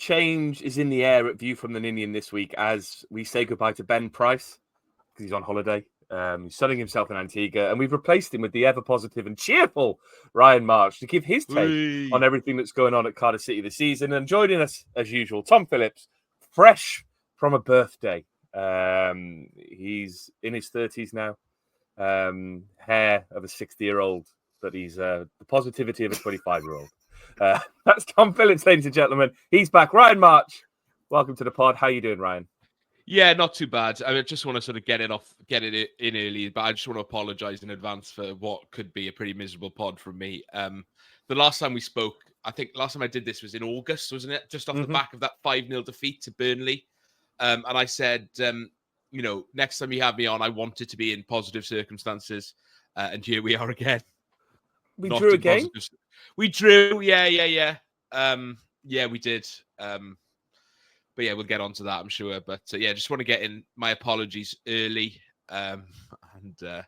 change is in the air at View from the Ninian this week as we say goodbye to Ben Price because he's on holiday. He's sunning himself in Antigua, and we've replaced him with the ever-positive and cheerful Ryan March to give his take on everything that's going on at Cardiff City this season. And joining us, as usual, Tom Phillips, fresh from a birthday. He's in his 30s now, hair of a 60-year-old, but he's the positivity of a 25-year-old. That's Tom Phillips, ladies and gentlemen. He's back. Ryan March, welcome to the pod. How you doing, Ryan? Yeah, not too bad. I just want to sort of get it in early, but I just want to apologise in advance for what could be a pretty miserable pod from me. The last time we spoke, I think last time I did this was in August, wasn't it? Just off the back of that 5-0 defeat to Burnley. And I said, next time you have me on, I want it to be in positive circumstances. And here we are again. We drew again? We drew, yeah. Yeah, we did. But yeah, we'll get onto that, I'm sure. But just want to get in my apologies early. I'm going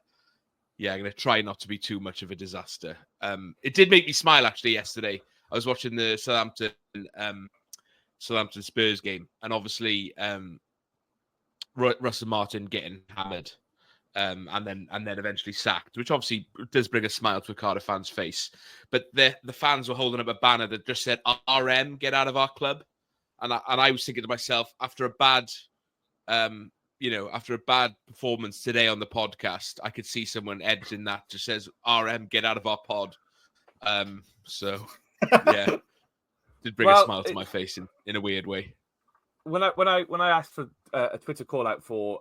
to try not to be too much of a disaster. It did make me smile, actually, yesterday. I was watching the Southampton Spurs game, and obviously Russell Martin getting hammered and then eventually sacked, which obviously does bring a smile to a Cardiff fan's face. But the fans were holding up a banner that just said, RM, get out of our club. And I was thinking to myself, after a bad performance today on the podcast, I could see someone editing that just says, RM, get out of our pod. Did bring a smile to my face in a weird way. When I asked for a Twitter call out for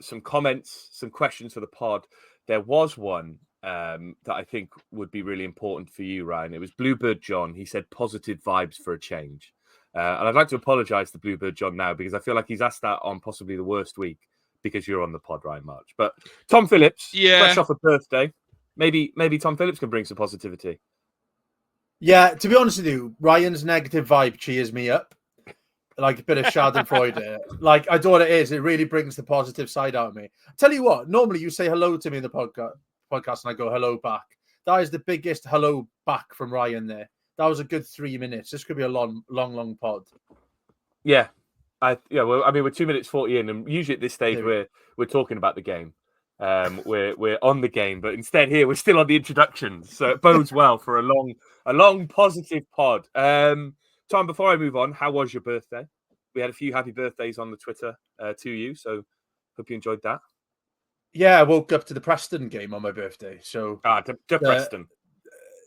some comments, some questions for the pod, there was one that I think would be really important for you, Ryan. It was Bluebird John. He said positive vibes for a change. And I'd like to apologise to Bluebird John now because I feel like he's asked that on possibly the worst week because you're on the pod, Ryan March. But Tom Phillips, fresh off a birthday, maybe Tom Phillips can bring some positivity. Yeah, to be honest with you, Ryan's negative vibe cheers me up. Like a bit of Schadenfreude. Like, I do what it is. It really brings the positive side out of me. Tell you what, normally you say hello to me in the podcast and I go hello back. That is the biggest hello back from Ryan there. That was a good 3 minutes. This could be a long pod. Yeah. We're 2 minutes 40 in, and usually at this stage we're talking about the game. We're on the game, but instead here we're still on the introductions. So it bodes well for a long positive pod. Tom, before I move on, how was your birthday? We had a few happy birthdays on the Twitter to you, so hope you enjoyed that. Yeah, I woke up to the Preston game on my birthday. So to Preston.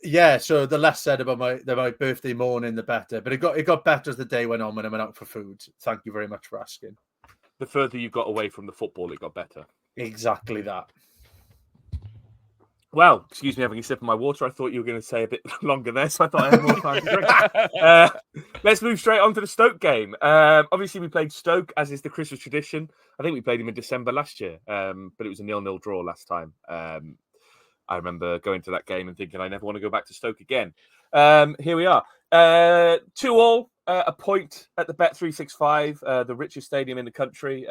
Yeah, so the less said about my birthday morning, the better. But it got better as the day went on when I went out for food. Thank you very much for asking. The further you got away from the football, it got better. Exactly that. Well, excuse me having a sip of my water. I thought you were going to say a bit longer there, so I thought I had more time to drink. Let's move straight on to the Stoke game. Obviously, we played Stoke, as is the Christmas tradition. I think we played him in December last year, but it was a 0-0 draw last time. I remember going to that game and thinking I never want to go back to Stoke again. Here we are. 2-2, a point at the Bet365, the richest stadium in the country,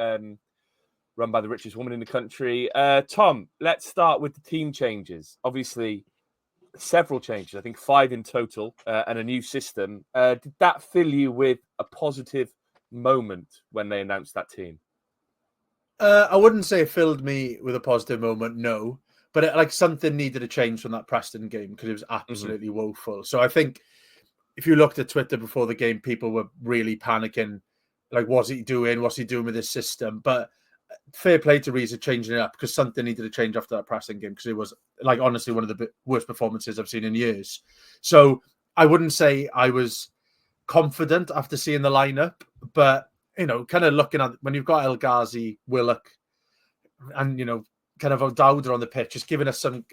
run by the richest woman in the country. Tom, let's start with the team changes. Obviously, several changes, I think 5 in total, and a new system. Did that fill you with a positive moment when they announced that team? I wouldn't say it filled me with a positive moment, no. But something needed to change from that Preston game because it was absolutely woeful. So I think if you looked at Twitter before the game, people were really panicking. Like, what's he doing? What's he doing with his system? But fair play to Reza changing it up because something needed to change after that Preston game because it was, honestly, one of the worst performances I've seen in years. So I wouldn't say I was confident after seeing the lineup, but, kind of looking at when you've got El Ghazi, Willock, and, kind of O'Dowda on the pitch, just giving us some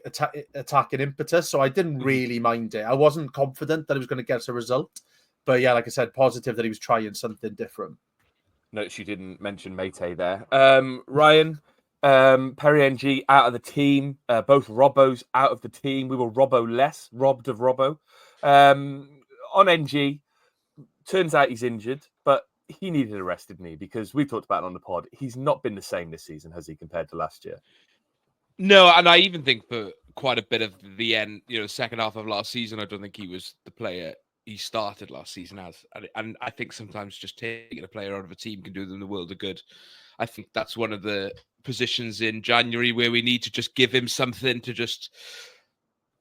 attacking impetus. So I didn't really mind it. I wasn't confident that he was going to get us a result. But yeah, like I said, positive that he was trying something different. Notice you didn't mention Mayte there. Ryan, Perry NG out of the team. Both Robbos out of the team. We were Robbo-less, robbed of Robbo. On NG, turns out he's injured, but he needed a rest, didn't he? Because we talked about it on the pod. He's not been the same this season, has he, compared to last year? No, and I even think for quite a bit of the end, second half of last season, I don't think he was the player he started last season as. And I think sometimes just taking a player out of a team can do them the world of good. I think that's one of the positions in January where we need to just give him something to just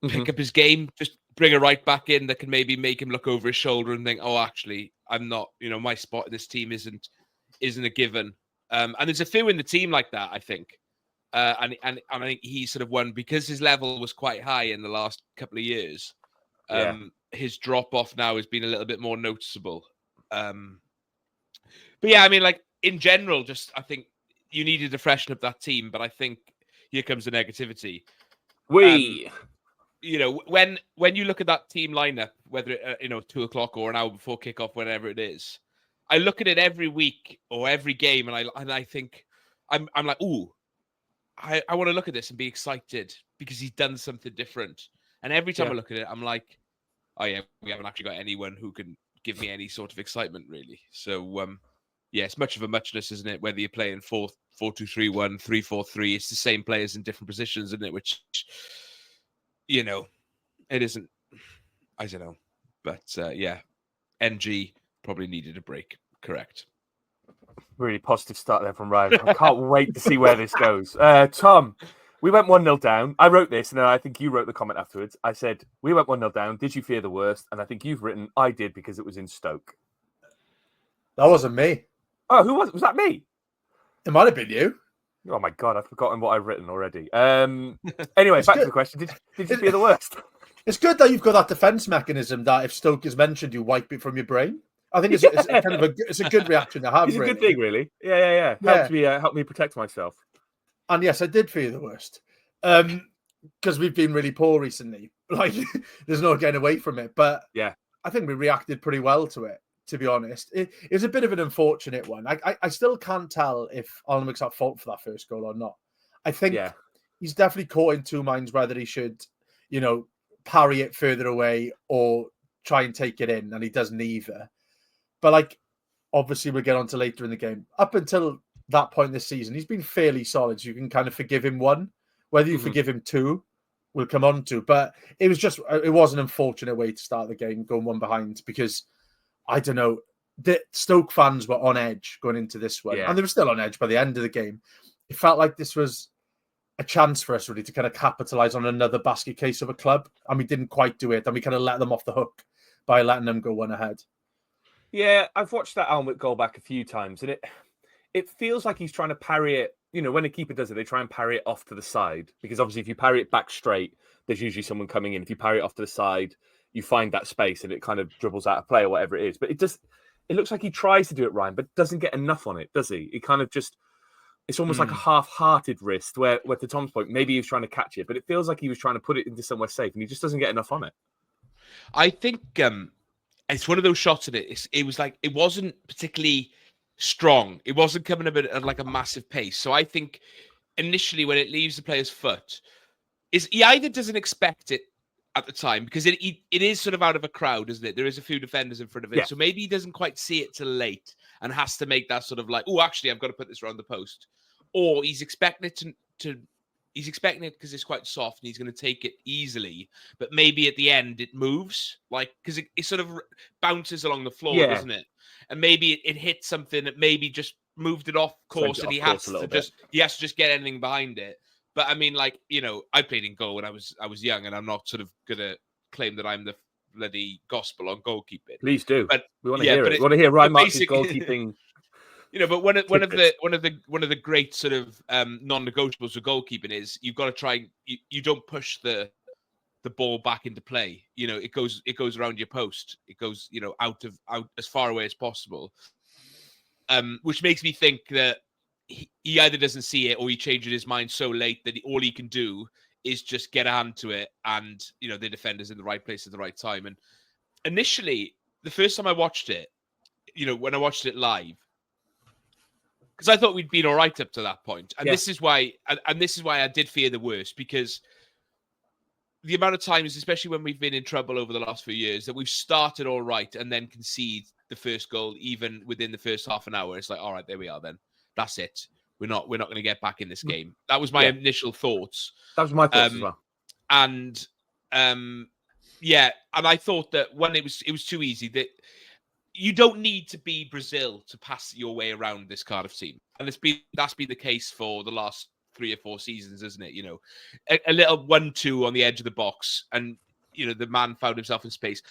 pick up his game, just bring a right back in that can maybe make him look over his shoulder and think, oh, actually, I'm not, my spot in this team isn't a given. And there's a few in the team like that, I think. And I think he sort of won because his level was quite high in the last couple of years. His drop off now has been a little bit more noticeable. But yeah, I mean, like in general, just I think you needed to freshen up that team. But I think here comes the negativity. When you look at that team lineup, whether 2:00 or an hour before kickoff, whenever it is, I look at it every week or every game, and I think I'm like, ooh, I want to look at this and be excited because he's done something different. And every time I look at it, I'm like, oh yeah, we haven't actually got anyone who can give me any sort of excitement, really. So it's much of a muchness, isn't it? Whether you're playing 4-2-3-1, 3-4-3, it's the same players in different positions, isn't it? Which, it isn't. I don't know, but NG probably needed a break. Correct. Really positive start there from Ryan. I can't wait to see where this goes. Tom, we went 1-0 down. I wrote this, and I think you wrote the comment afterwards. I said, we went 1-0 down. Did you fear the worst? And I think you've written, I did because it was in Stoke. That wasn't me. Oh, who was it? Was that me? It might have been you. Oh, my God. I've forgotten what I've written already. Anyway, back to the question. Did you fear the worst? It's good that you've got that defence mechanism that if Stoke is mentioned, you wipe it from your brain. I think it's a good reaction to have. It's a good thing, really. Yeah. Help me protect myself. And yes, I did fear the worst because we've been really poor recently. Like, there's no getting away from it. But yeah, I think we reacted pretty well to it. To be honest, it was a bit of an unfortunate one. I still can't tell if Alnwick's at fault for that first goal or not. I think he's definitely caught in two minds whether he should, parry it further away or try and take it in, and he does neither. But obviously we'll get on to later in the game. Up until that point this season, he's been fairly solid. So you can kind of forgive him one. Whether you forgive him two, we'll come on to. But it was an unfortunate way to start the game, going one behind, because I don't know, the Stoke fans were on edge going into this one. And they were still on edge by the end of the game. It felt like this was a chance for us really to kind of capitalise on another basket case of a club. And we didn't quite do it. And we kind of let them off the hook by letting them go one ahead. Yeah, I've watched that Alnwick goal back a few times, and it feels like he's trying to parry it. When a keeper does it, they try and parry it off to the side, because obviously if you parry it back straight, there's usually someone coming in. If you parry it off to the side, you find that space and it kind of dribbles out of play or whatever it is. But it looks like he tries to do it, Ryan, but doesn't get enough on it, does he? It kind of it's almost like a half-hearted wrist where to Tom's point, maybe he was trying to catch it, but it feels like he was trying to put it into somewhere safe and he just doesn't get enough on it. I think it's one of those shots in it. It was like, it wasn't particularly strong. It wasn't coming at like a massive pace. So I think initially when it leaves the player's foot, he either doesn't expect it at the time, because it is sort of out of a crowd, isn't it? There is a few defenders in front of it. Yeah. So maybe he doesn't quite see it till late and has to make that sort of like, oh, actually, I've got to put this around the post. Or he's expecting it he's expecting it because it's quite soft and he's going to take it easily. But maybe at the end it moves, because it sort of bounces along the floor, doesn't it? And maybe it hit something that maybe just moved it off course, and he has to just get anything behind it. But I mean, I played in goal when I was young, and I'm not sort of gonna claim that I'm the bloody gospel on goalkeeping. Please do. But we want to hear it. We want to hear Ryan Martin's goalkeeping. But one of the great sort of non-negotiables for goalkeeping is you've got to try. You don't push the ball back into play. It goes around your post. It goes out as far away as possible. Which makes me think that he either doesn't see it or he changes his mind so late that all he can do is just get a hand to it, and the defender's in the right place at the right time. And initially, the first time I watched it, when I watched it live, because I thought we'd been all right up to that point. And this is why I did fear the worst, because the amount of times, especially when we've been in trouble over the last few years, that we've started all right and then concede the first goal, even within the first half an hour. It's like, all right, there we are then. That's it. We're not going to get back in this game. That was my initial thoughts. That was my thoughts as well. And Yeah, and I thought that when it was too easy. That you don't need to be Brazil to pass your way around this Cardiff team, and that's been the case for the last 3 or 4 seasons, isn't it? You know, a little 1-2 on the edge of the box, and the man found himself in space.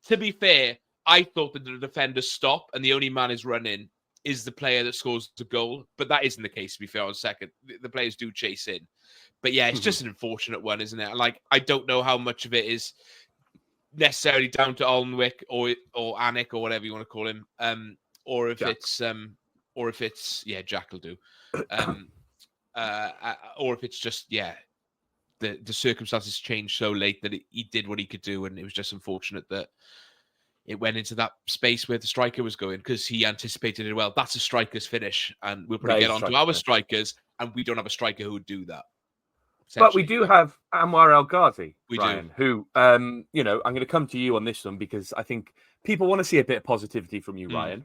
To be fair, I thought that the defenders stop, and the only man is running is the player that scores the goal, but that isn't the case. To be fair, on second, the players do chase in, but yeah, it's just an unfortunate one, isn't it? Like, I don't know how much of it is necessarily down to Alnwick or Anik or whatever you want to call him, or if Jack. it's Jack will do, or if it's just the circumstances changed so late that he did what he could do, and it was just unfortunate that it went into that space where the striker was going, because he anticipated it well. That's a striker's finish, and we'll probably get on to our strikers, and we don't have a striker who would do that. But we do have Anwar El Ghazi, Ryan, who, I'm going to come to you on this one because I think people want to see a bit of positivity from you, Ryan.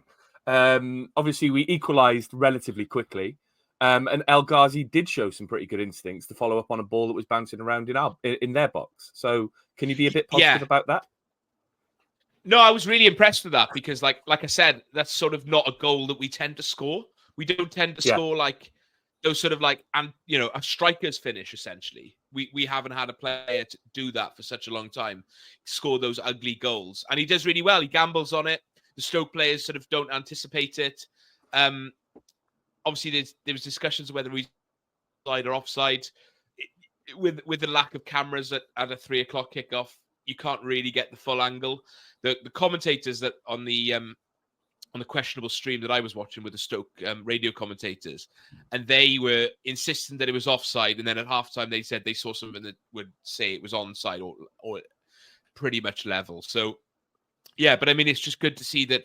Obviously, we equalised relatively quickly, and El Ghazi did show some pretty good instincts to follow up on a ball that was bouncing around in their box. So, can you be a bit positive about that? No, I was really impressed with that because, like I said, that's sort of not a goal that we tend to score. We don't tend to score like those sort of a striker's finish, essentially. We haven't had a player to do that for such a long time, score those ugly goals. And he does really well. He gambles on it. The Stoke players sort of don't anticipate it. Obviously, there was discussions of whether he's offside or offside. With the lack of cameras at a 3 o'clock kickoff, you can't really get the full angle. The commentators that on the questionable stream that I was watching with the Stoke radio commentators, and they were insisting that it was offside, and then at halftime they said they saw something that would say it was onside or pretty much level. So yeah, but I mean, it's just good to see that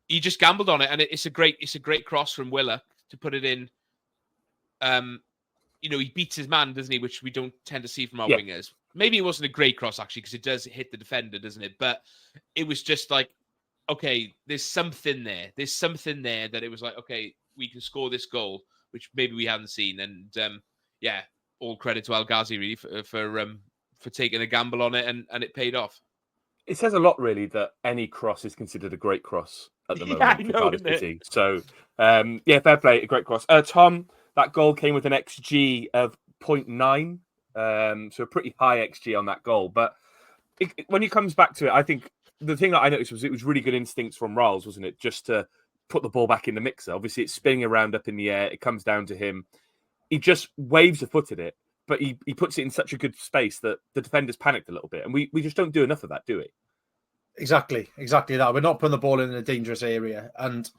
he just gambled on it, and it's a great cross from Willock to put it in. He beats his man, doesn't he? Which we don't tend to see from our wingers. Maybe it wasn't a great cross actually, because it does hit the defender, doesn't it? But it was just like, okay, there's something there. There's something there that it was like, okay, we can score this goal, which maybe we haven't seen. And all credit to El Ghazi really for taking a gamble on it, and it paid off. It says a lot, really, that any cross is considered a great cross at the moment for Cardiff City. So, fair play, a great cross. Tom, that goal came with an XG of 0.9, so a pretty high XG on that goal. But when he comes back to it, I think the thing that I noticed was it was really good instincts from Riles, wasn't it? Just to put the ball back in the mixer. Obviously, it's spinning around up in the air. It comes down to him. He just waves a foot at it, but he puts it in such a good space that the defenders panicked a little bit. And we just don't do enough of that, do we? Exactly that. We're not putting the ball in a dangerous area. And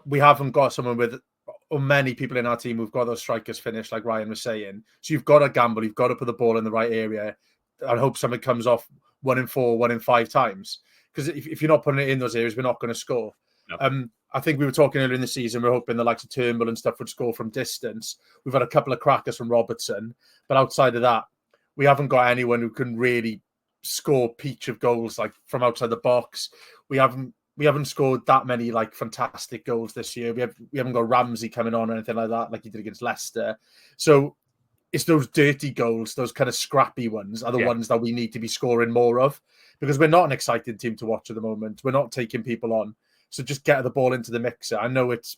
we haven't got someone with, or many people in our team who've got those strikers finish, like Ryan was saying. So you've got to gamble. You've got to put the ball in the right area. I hope something comes off 1 in 4, 1 in 5 times. Because if you're not putting it in those areas, we're not going to score. No. I think we were talking earlier in the season, we're hoping the likes of Turnbull and stuff would score from distance. We've had a couple of crackers from Robertson. But outside of that, we haven't got anyone who can really score peach of goals like from outside the box. We haven't scored that many like fantastic goals this year. We haven't got Ramsey coming on or anything like that, like he did against Leicester. So it's those dirty goals, those kind of scrappy ones are the ones that we need to be scoring more of, because we're not an exciting team to watch at the moment. We're not taking people on. So just get the ball into the mixer. I know it's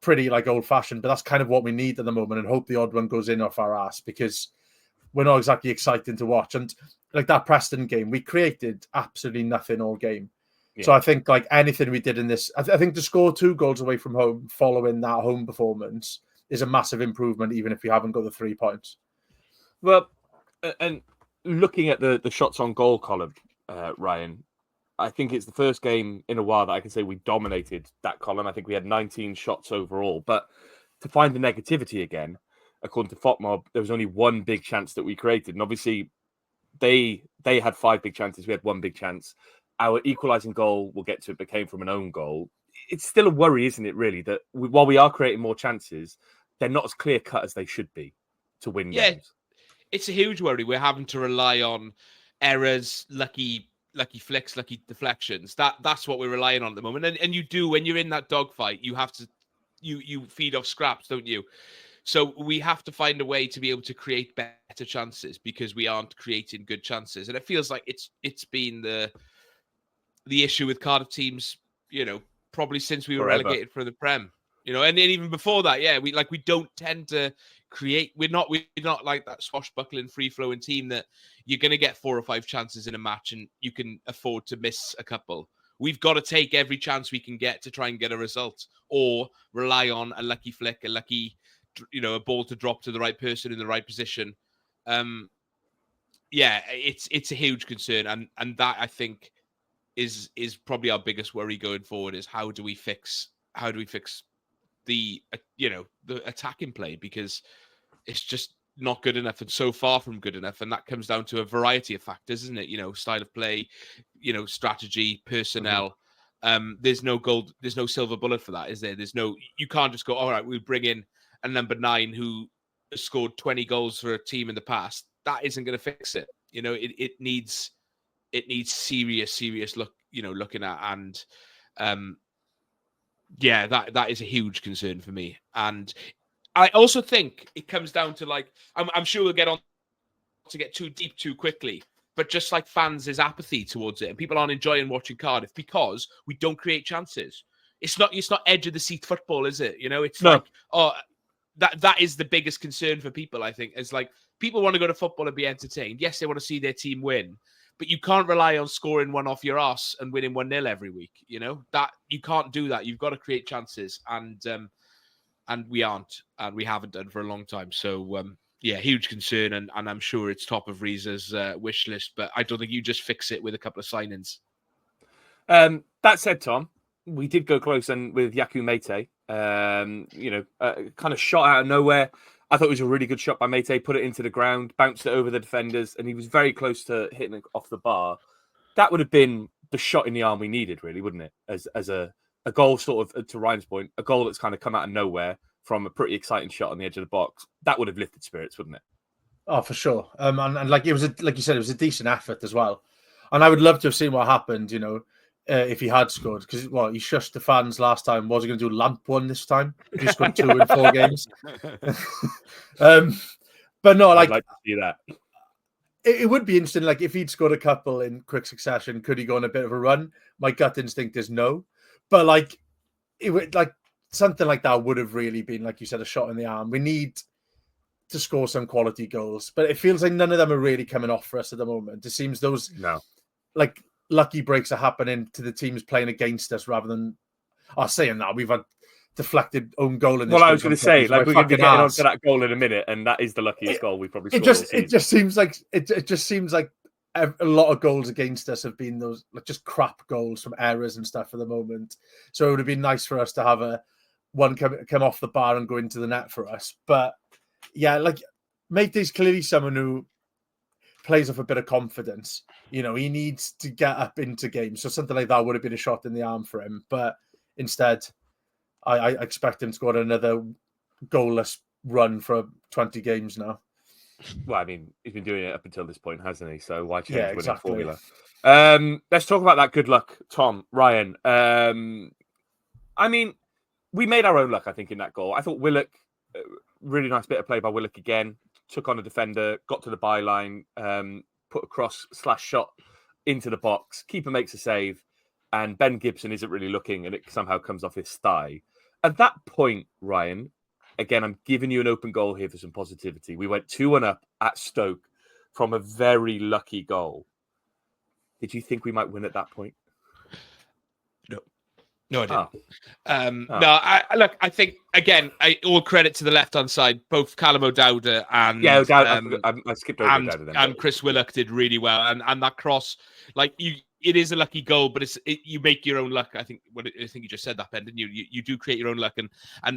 pretty like old fashioned, but that's kind of what we need at the moment, and hope the odd one goes in off our ass, because we're not exactly exciting to watch. And like that Preston game, we created absolutely nothing all game. Yeah. So I think like anything we did in this, I think to score 2 goals away from home following that home performance is a massive improvement, even if we haven't got the 3 points. Well, and looking at the shots on goal column, Ryan, I think it's the first game in a while that I can say we dominated that column. I think we had 19 shots overall. But to find the negativity again, according to FOTMob, there was only 1 big chance that we created. And obviously, they had 5 big chances. We had 1 big chance. Our equalising goal, we'll get to it, but came from an own goal. It's still a worry, isn't it, really, that while we are creating more chances, they're not as clear-cut as they should be to win games. It's a huge worry. We're having to rely on errors, lucky flicks, lucky deflections. That's what we're relying on at the moment. And you do, when you're in that dogfight, you have to you feed off scraps, don't you? So we have to find a way to be able to create better chances because we aren't creating good chances. And it feels like it's been the issue with Cardiff teams, probably since we were Forever. relegated from the Prem. And then even before that, we don't tend to create. We're not like that swashbuckling, free-flowing team that you're going to get 4 or 5 chances in a match and you can afford to miss a couple. We've got to take every chance we can get to try and get a result, or rely on a lucky flick, a ball to drop to the right person in the right position. It's a huge concern, and that I think is probably our biggest worry going forward. Is how do we fix the the attacking play, because it's just not good enough and so far from good enough, and that comes down to a variety of factors, isn't it? Style of play, strategy, personnel. There's no silver bullet for that, is there? You can't just go, all right, we'll bring in a number 9 who has scored 20 goals for a team in the past. That isn't going to fix it. It needs serious looking at, and that is a huge concern for me. And I also think it comes down to, I'm sure we'll get on to get too deep too quickly, but just like fans' apathy towards it, and people aren't enjoying watching Cardiff because we don't create chances. It's not edge of the seat football, is it? It's No. That is the biggest concern for people, I think. It's like people want to go to football and be entertained. Yes, they want to see their team win, but you can't rely on scoring one off your ass and winning 1-0 every week. That you can't do that. You've got to create chances, and we aren't, and we haven't done for a long time. So huge concern, and I'm sure it's top of Reza's wish list. But I don't think you just fix it with a couple of signings. That said, Tom, we did go close and with Yaku Mete. Kind of shot out of nowhere. I thought it was a really good shot by Mete, put it into the ground, bounced it over the defenders, and he was very close to hitting it off the bar. That would have been the shot in the arm we needed, really, wouldn't it? As a goal, sort of, to Ryan's point, a goal that's kind of come out of nowhere from a pretty exciting shot on the edge of the box. That would have lifted spirits, wouldn't it? Oh, for sure. And like it was, like you said, it was a decent effort as well. And I would love to have seen what happened, if he had scored, because he shushed the fans last time. Was he going to do lamp one this time? If he scored 2 in 4 games. But no, I'd like to see that. It would be interesting. Like if he'd scored a couple in quick succession, could he go on a bit of a run? My gut instinct is no. But it would, something like that would have really been, like you said, a shot in the arm. We need to score some quality goals, but it feels like none of them are really coming off for us at the moment. It seems those lucky breaks are happening to the teams playing against us rather than saying that we've had deflected own goal in this. Well, I was going to say, we're going to get onto that goal in a minute, and that is the luckiest goal we probably scored. It just seems like a lot of goals against us have been those just crap goals from errors and stuff at the moment. So it would have been nice for us to have one come off the bar and go into the net for us. But Mate's clearly someone who plays off a bit of confidence. He needs to get up into games. So something like that would have been a shot in the arm for him. But instead, I expect him to go on another goalless run for 20 games now. Well, I mean, he's been doing it up until this point, hasn't he? So why change winning formula? Let's talk about that good luck, Tom, Ryan. I mean, we made our own luck, I think, in that goal. I thought Willock, really nice bit of play by Willock again, took on a defender, got to the byline, put a cross/shot into the box. Keeper makes a save, and Ben Gibson isn't really looking, and it somehow comes off his thigh. At that point, Ryan, again, I'm giving you an open goal here for some positivity. We went 2-1 up at Stoke from a very lucky goal. Did you think we might win at that point? No, I didn't. No, I think, again, all credit to the left-hand side. Both Callum O'Dowda and I skipped over O'Dowda then, and Chris Willock did really well. And that cross, it is a lucky goal, but you make your own luck. I think you just said that, Ben, didn't you? You do create your own luck, and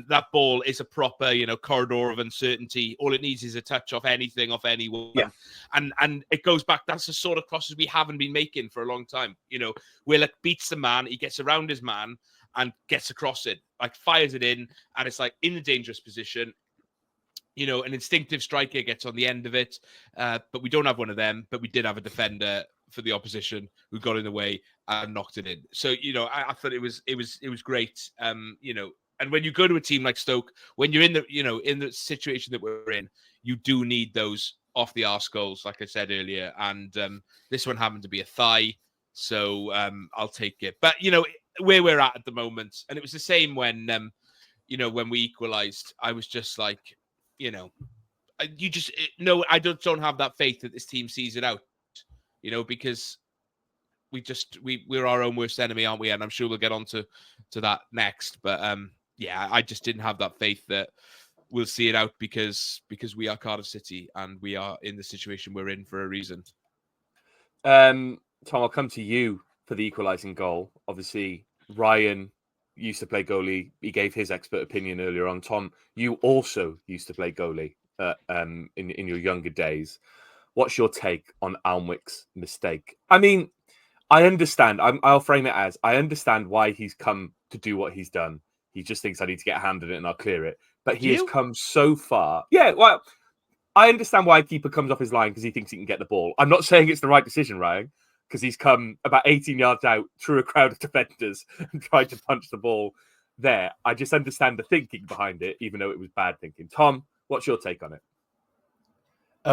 that ball is a proper, corridor of uncertainty. All it needs is a touch off anything, off anyone. Yeah. And it goes back. That's the sort of crosses we haven't been making for a long time. Willock beats the man, he gets around his man and gets across it, fires it in, and it's in the dangerous position. An instinctive striker gets on the end of it, but we don't have one of them. But we did have a defender for the opposition who got in the way and knocked it in. So I thought it was great. And when you go to a team like Stoke, when you're in the situation that we're in, you do need those off the arse goals, like I said earlier. And this one happened to be a thigh, so I'll take it. But where we're at the moment, and it was the same when when we equalised. I was just like, I don't have that faith that this team sees it out, because we're our own worst enemy, aren't we? And I'm sure we'll get on to that next. But I just didn't have that faith that we'll see it out because we are Cardiff City and we are in the situation we're in for a reason. Tom, I'll come to you for the equalising goal. Obviously, Ryan used to play goalie. He gave his expert opinion earlier on. Tom, you also used to play goalie in your younger days. What's your take on Alnwick's mistake? I mean, I understand. I'll frame it as I understand why he's come to do what he's done. He just thinks I need to get a hand in it and I'll clear it. But he has come so far. Yeah, well, I understand why a keeper comes off his line because he thinks he can get the ball. I'm not saying it's the right decision, Ryan, because he's come about 18 yards out through a crowd of defenders and tried to punch the ball there. I just understand the thinking behind it, even though it was bad thinking. Tom, what's your take on it?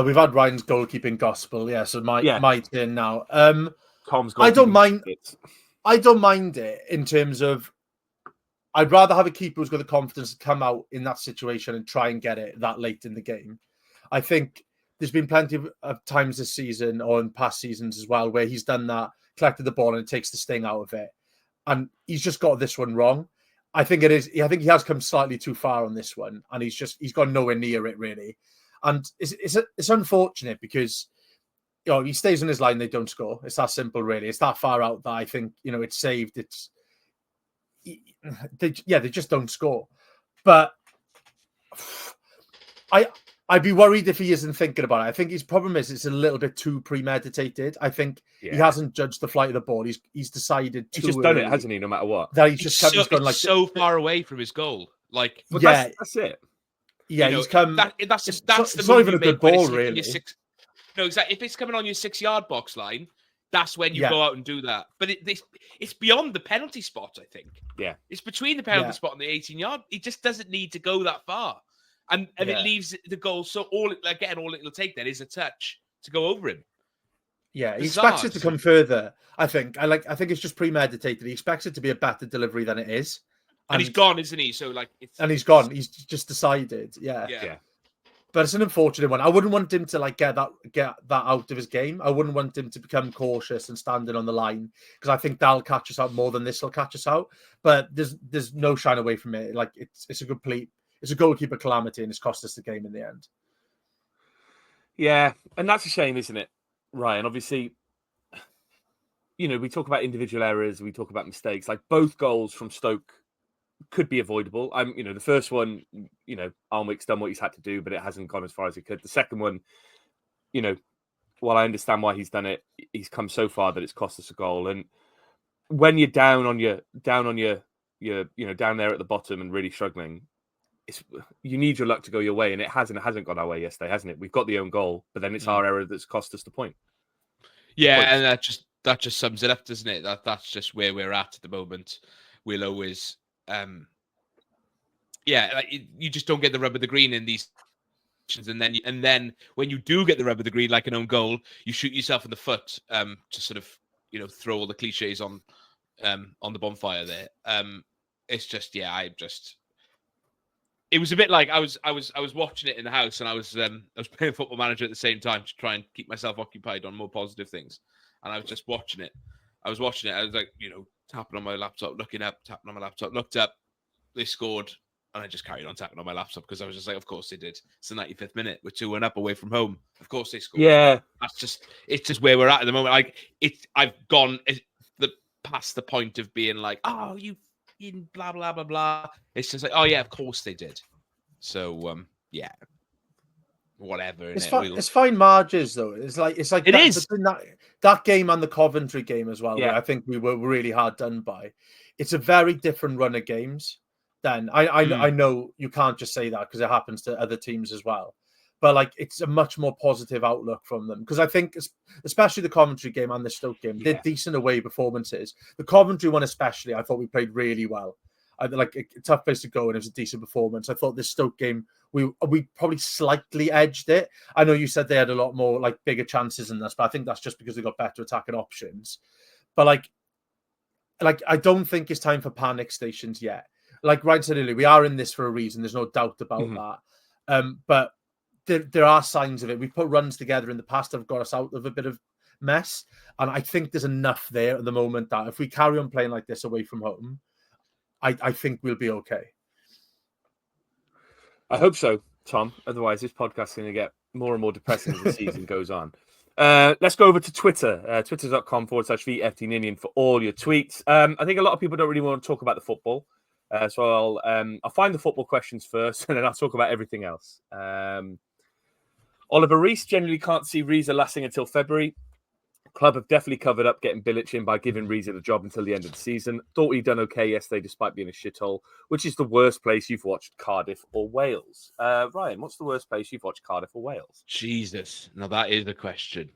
We've had Ryan's goalkeeping gospel, so my turn now. Tom's I don't mind it in terms of I'd rather have a keeper who's got the confidence to come out in that situation and try and get it that late in the game. I think there's been plenty of times this season or in past seasons as well where he's done that, collected the ball and it takes the sting out of it. And he's just got this one wrong. I think he has come slightly too far on this one and he's gone nowhere near it really. And it's unfortunate because he stays on his line, they don't score. It's that simple, really. It's that far out that I think it's saved. They just don't score. But I'd be worried if he isn't thinking about it. I think his problem is it's a little bit too premeditated. I think he hasn't judged the flight of the ball. He's decided he's just done it, hasn't he? No matter what. That he's gone like so far away from his goal. Like, that's it. Yeah, he's come. That's it's not even a good ball, really. No, exactly. If it's coming on your 6-yard box line, that's when you go out and do that. But it's beyond the penalty spot, I think. Yeah. It's between the penalty spot and the 18-yard. He just doesn't need to go that far. And it leaves the goal. So all it'll take then is a touch to go over him. Yeah, he expects it to come further. I think it's just premeditated. He expects it to be a better delivery than it is. And he's gone, isn't he? So he's gone. He's just decided. Yeah. But it's an unfortunate one. I wouldn't want him to get that out of his game. I wouldn't want him to become cautious and standing on the line because I think that'll catch us out more than this will catch us out. But there's no shine away from it. Like it's a goalkeeper calamity and it's cost us the game in the end. Yeah, and that's a shame, isn't it, Ryan? Obviously, we talk about individual errors, we talk about mistakes. Like both goals from Stoke could be avoidable. The first one, Alnwick's done what he's had to do, but it hasn't gone as far as it could. The second one, while I understand why he's done it, he's come so far that it's cost us a goal. And when you're down there at the bottom and really struggling, you need your luck to go your way, and it hasn't gone our way yesterday, hasn't it? We've got the own goal, but then it's our error that's cost us the point. Yeah, and that just sums it up, doesn't it? That's just where we're at the moment. We'll always. You just don't get the rub of the green in these situations, and then when you do get the rub of the green, like an own goal, you shoot yourself in the foot to sort of throw all the cliches on the bonfire there. It's just it was a bit like I was watching it in the house, and I was playing Football Manager at the same time to try and keep myself occupied on more positive things, and I was just watching it. I was like tapping on my laptop, looking up, tapping on my laptop, looked up, they scored, and I just carried on tapping on my laptop because I was just like, of course they did. It's the 95th minute. We're 2-1 up away from home. Of course they scored. Yeah. It's just where we're at the moment. Like I've gone past the point of being like, oh, you in blah, blah, blah, blah. It's just like, oh yeah, of course they did. So, whatever. It's fine margins though. It's like it is that game and the Coventry game as well. Yeah, I think we were really hard done by. It's a very different run of games. Then I know you can't just say that because it happens to other teams as well. But it's a much more positive outlook from them because I think, especially the Coventry game and the Stoke game, they're decent away performances. The Coventry one especially, I thought we played really well. like a tough place to go, and it was a decent performance. I thought this Stoke game, we probably slightly edged it. I know you said they had a lot more like bigger chances than us, but I think that's just because they got better attacking options. But like I don't think it's time for panic stations yet. Like Ryan said earlier, we are in this for a reason. There's no doubt about that. But there are signs of it. We've put runs together in the past that have got us out of a bit of mess. And I think there's enough there at the moment that if we carry on playing like this away from home, I think we'll be okay. I hope so, Tom. Otherwise, this podcast is going to get more and more depressing as the season goes on. Let's go over to Twitter, twitter.com/VFT Ninian for all your tweets. I think a lot of people don't really want to talk about the football. So I'll find the football questions first, and then I'll talk about everything else. Oliver Rees generally can't see Reza lasting until February. Club have definitely covered up getting Bilic in by giving Reza the job until the end of the season. Thought he'd done okay yesterday despite being a shithole. Which is the worst place you've watched, Cardiff or Wales? Ryan, what's the worst place you've watched, Cardiff or Wales? Jesus. Now that is the question.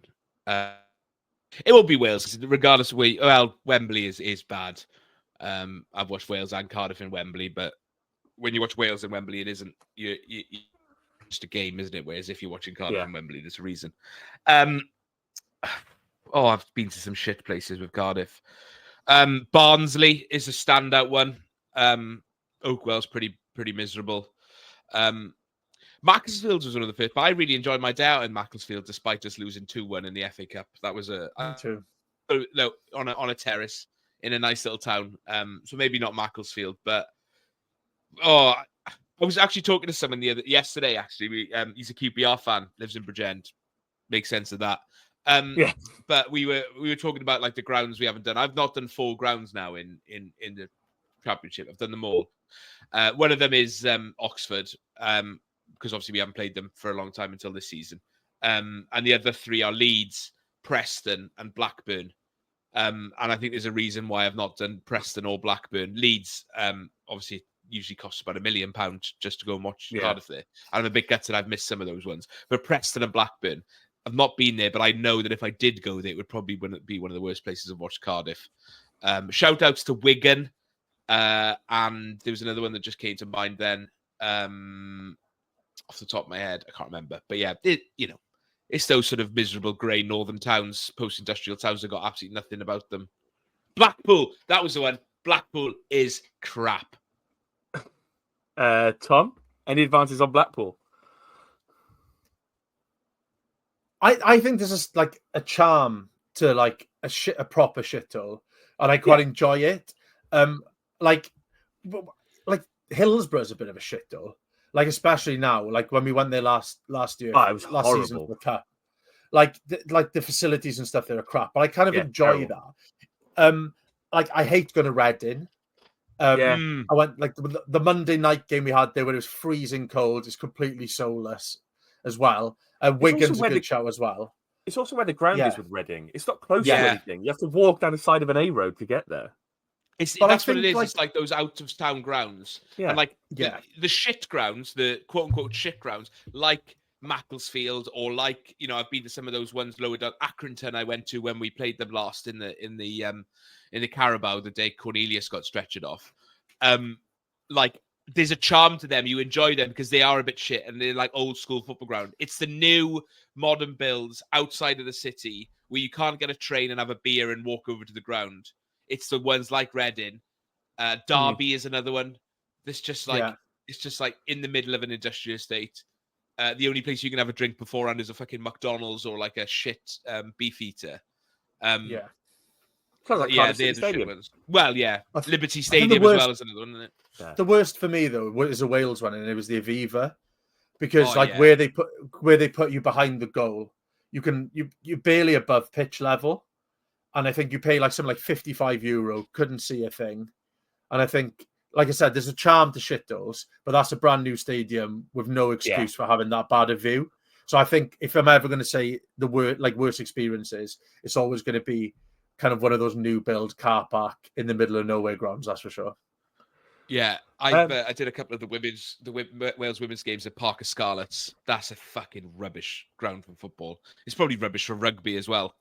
It will be Wales, regardless of where. Well, Wembley is bad. I've watched Wales and Cardiff in Wembley, but when you watch Wales in Wembley, it isn't you just a game, isn't it? Whereas if you're watching Cardiff in Wembley, there's a reason. I've been to some shit places with Cardiff. Barnsley is a standout one. Oakwell's pretty miserable. Macclesfield was one of the first, but I really enjoyed my day out in Macclesfield despite us losing 2-1 in the FA Cup. That was on a terrace in a nice little town. So maybe not Macclesfield, but I was actually talking to someone yesterday. Actually, he's a QPR fan, lives in Bridgend. Makes sense of that. But we were talking about like the grounds we haven't done. I've not done 4 grounds now in the championship. I've done them all. One of them is Oxford, because obviously we haven't played them for a long time until this season. And the other 3 are Leeds, Preston, and Blackburn. And I think there's a reason why I've not done Preston or Blackburn. Leeds, obviously, usually costs about £1 million just to go and watch Cardiff there. And I'm a bit gutted I've missed some of those ones. But Preston and Blackburn, I've not been there, but I know that if I did go there, it would probably be one of the worst places I've watched Cardiff. Shout outs to Wigan. And there was another one that just came to mind then. Off the top of my head, I can't remember. But yeah, it's those sort of miserable grey northern towns, post-industrial towns that got absolutely nothing about them. Blackpool, that was the one. Blackpool is crap. Tom, any advances on Blackpool? I think there's like a charm to like a proper shithole, and I quite enjoy it. Like Hillsborough's a bit of a shithole, like especially now, like when we went there last year. It was last horrible. season for the cup. Like the facilities and stuff there are crap, but I kind of enjoy that. Like I hate going to Reading. I went like the Monday night game we had there where it was freezing cold. It's completely soulless as well. Wigan's a good show as well. It's also where the ground is with Reading. It's not close to anything. You have to walk down the side of an A road to get there. That's what it is. It's like those out of town grounds. Yeah. And like the shit grounds, the quote unquote shit grounds, like Macclesfield or like, I've been to some of those ones lower down. Accrington I went to when we played them last in the Carabao the day Cornelius got stretchered off. Like there's a charm to them. You enjoy them because they are a bit shit and they're like old school football ground. It's the new modern builds outside of the city where you can't get a train and have a beer and walk over to the ground. It's the ones like Reading. Derby is another one. It's just like in the middle of an industrial estate. The only place you can have a drink beforehand is a fucking McDonald's or like a shit beef eater. Sounds like Cardiff City Stadium. Ones. Well, Liberty Stadium as well as another one, isn't it? Yeah. The worst for me though was a Wales one, and it was the Aviva, because where they put you behind the goal, you're barely above pitch level, and I think you pay like something like €55, couldn't see a thing, and I think, like I said, there's a charm to shitholes, but that's a brand new stadium with no excuse for having that bad a view. So I think if I'm ever going to say the worst experiences, it's always going to be kind of one of those new build car park in the middle of nowhere grounds. That's for sure. Yeah, I did a couple of the Wales women's games at Parker Scarlets. That's a fucking rubbish ground for football. It's probably rubbish for rugby as well.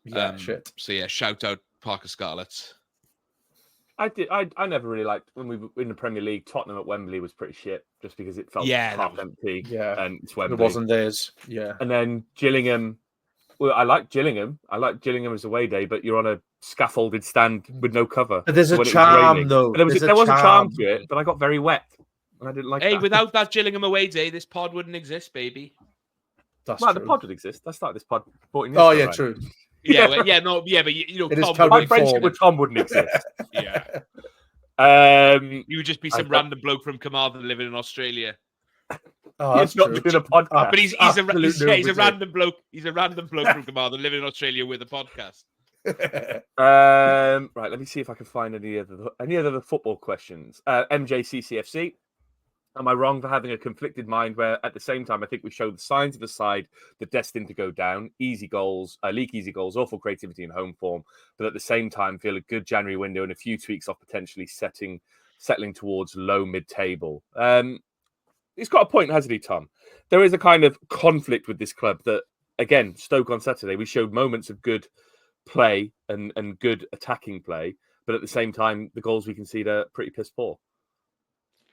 Yeah, shit. So yeah, shout out Parker Scarlets. I never really liked when we were in the Premier League. Tottenham at Wembley was pretty shit, just because it felt half empty. Yeah, and it's Wembley. It wasn't theirs. Yeah, and then Gillingham. Well, I like Gillingham. I like Gillingham as away day, but you're on a scaffolded stand with no cover. But there's So a when it was charm, raining- though. but there was There's a charm to it, but I got very wet, and I didn't like Hey, that. without that Gillingham away day, this pod wouldn't exist, baby. That's Well, true. the pod would exist. I started this pod 14 years Oh ago, yeah, right? true. Yeah, Yeah. but It is Tom current My would friendship form. with Tom wouldn't exist. Yeah, Um, you would just be some random bloke from Carmarthen living in Australia. Oh, that's he's not true. doing a podcast. But he's Absolute a nobody. random bloke. He's a random bloke from Carmarthen living in Australia with a podcast. Right, let me see if I can find any other football questions. MJCCFC. Am I wrong for having a conflicted mind where at the same time I think we showed the signs of a side that destined to go down, easy goals, leak easy goals, awful creativity in home form, but at the same time feel a good January window and a few tweaks off potentially settling towards low mid-table. He's got a point, hasn't he, Tom? There is a kind of conflict with this club that, again, Stoke on Saturday, we showed moments of good play and good attacking play, but at the same time, the goals we concede are pretty piss poor.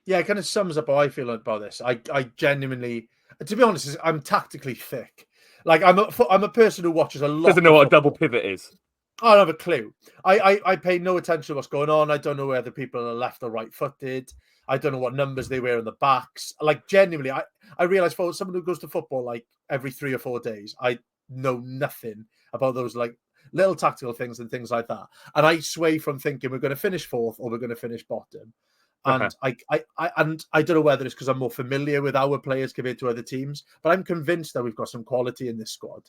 Yeah, it kind of sums up how I feel about this. I genuinely, to be honest, I'm tactically thick. Like I'm a person who watches a lot. Doesn't know what a double pivot is. I don't have a clue. I pay no attention to what's going on. I don't know whether people are left or right footed. I don't know what numbers they wear on the backs. Like genuinely, I realize for someone who goes to football like every 3 or 4 days, I know nothing about those like little tactical things and things like that. And I sway from thinking we're going to finish fourth or we're going to finish bottom. And I don't know whether it's because I'm more familiar with our players compared to other teams, but I'm convinced that we've got some quality in this squad.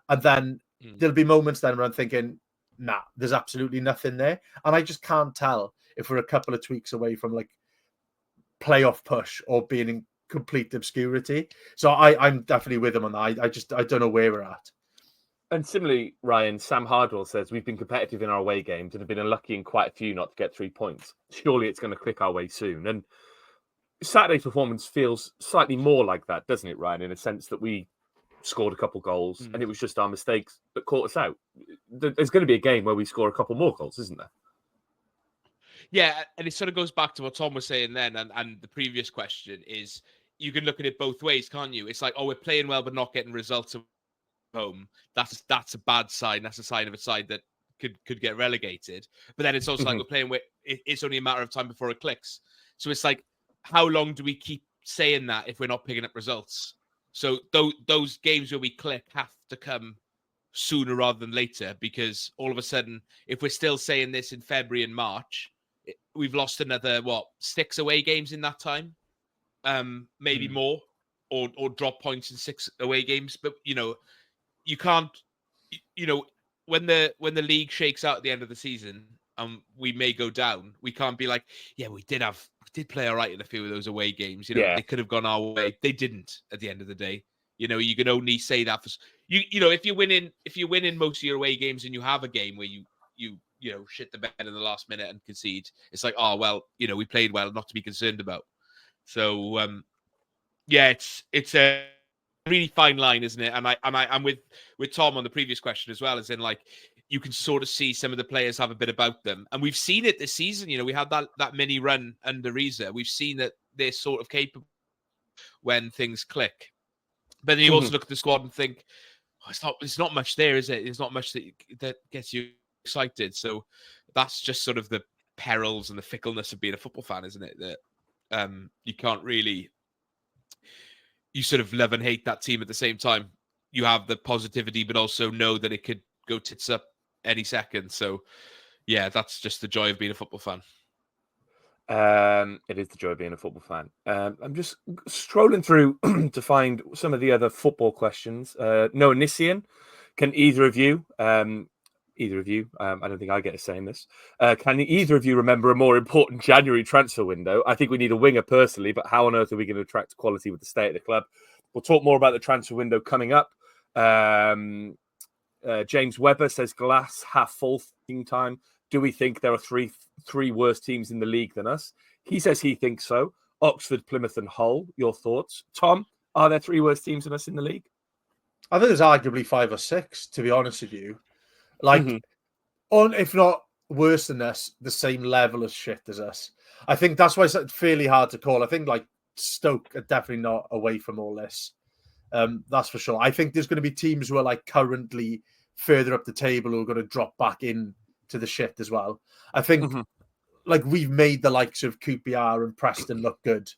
And then there'll be moments then where I'm thinking, nah, there's absolutely nothing there. And I just can't tell if we're a couple of tweaks away from like playoff push or being in complete obscurity. So I'm definitely with him on that. I don't know where we're at. And similarly, Ryan, Sam Hardwell says we've been competitive in our away games and have been unlucky in quite a few not to get 3 points. Surely it's going to click our way soon. And Saturday's performance feels slightly more like that, doesn't it, Ryan? In a sense that we scored a couple goals and it was just our mistakes that caught us out. There's going to be a game where we score a couple more goals, isn't there? Yeah, and it sort of goes back to what Tom was saying then, and the previous question is you can look at it both ways, can't you? It's like, oh, we're playing well but not getting results at home. That's a bad sign. That's a sign of a side that could get relegated. But then it's also like we're playing with it's only a matter of time before it clicks. So it's like, how long do we keep saying that if we're not picking up results? So those games where we click have to come sooner rather than later, because all of a sudden, if we're still saying this in February and March, we've lost another 6 away games in that time, maybe more, or drop points in 6 away games. But you can't, when the league shakes out at the end of the season, we may go down. We can't be like, yeah, we did play all right in a few of those away games. They could have gone our way. They didn't at the end of the day. You can only say that for if you win in most of your away games and you have a game where you shit the bed in the last minute and concede, it's like, oh well, we played well, not to be concerned about. So it's a really fine line, isn't it? And I'm with Tom on the previous question as well, as in like you can sort of see some of the players have a bit about them, and we've seen it this season. We had that mini run under Reza. We've seen that they're sort of capable when things click. But then you also look at the squad and think, it's not much there, is it? It's not much that gets you excited. So that's just sort of the perils and the fickleness of being a football fan, isn't it? That you can't really, you sort of love and hate that team at the same time. You have the positivity, but also know that it could go tits up any second. So yeah, that's just the joy of being a football fan. It is the joy of being a football fan. I'm just scrolling through to find some of the other football questions. Noah Ninian, can either of you, I don't think I get a say in this. Can either of you remember a more important January transfer window? I think we need a winger personally, but how on earth are we going to attract quality with the state of the club? We'll talk more about the transfer window coming up. James Webber says glass half full time. Do we think there are three worse teams in the league than us? He says he thinks so. Oxford, Plymouth and Hull. Your thoughts? Tom, are there 3 worse teams than us in the league? I think there's arguably 5 or 6, to be honest with you. Like, if not worse than us, the same level of shit as us. I think that's why it's fairly hard to call. I think like Stoke are definitely not away from all this. That's for sure. I think there's going to be teams who are like currently further up the table who are going to drop back in to the shit as well. I think like we've made the likes of QPR and Preston look good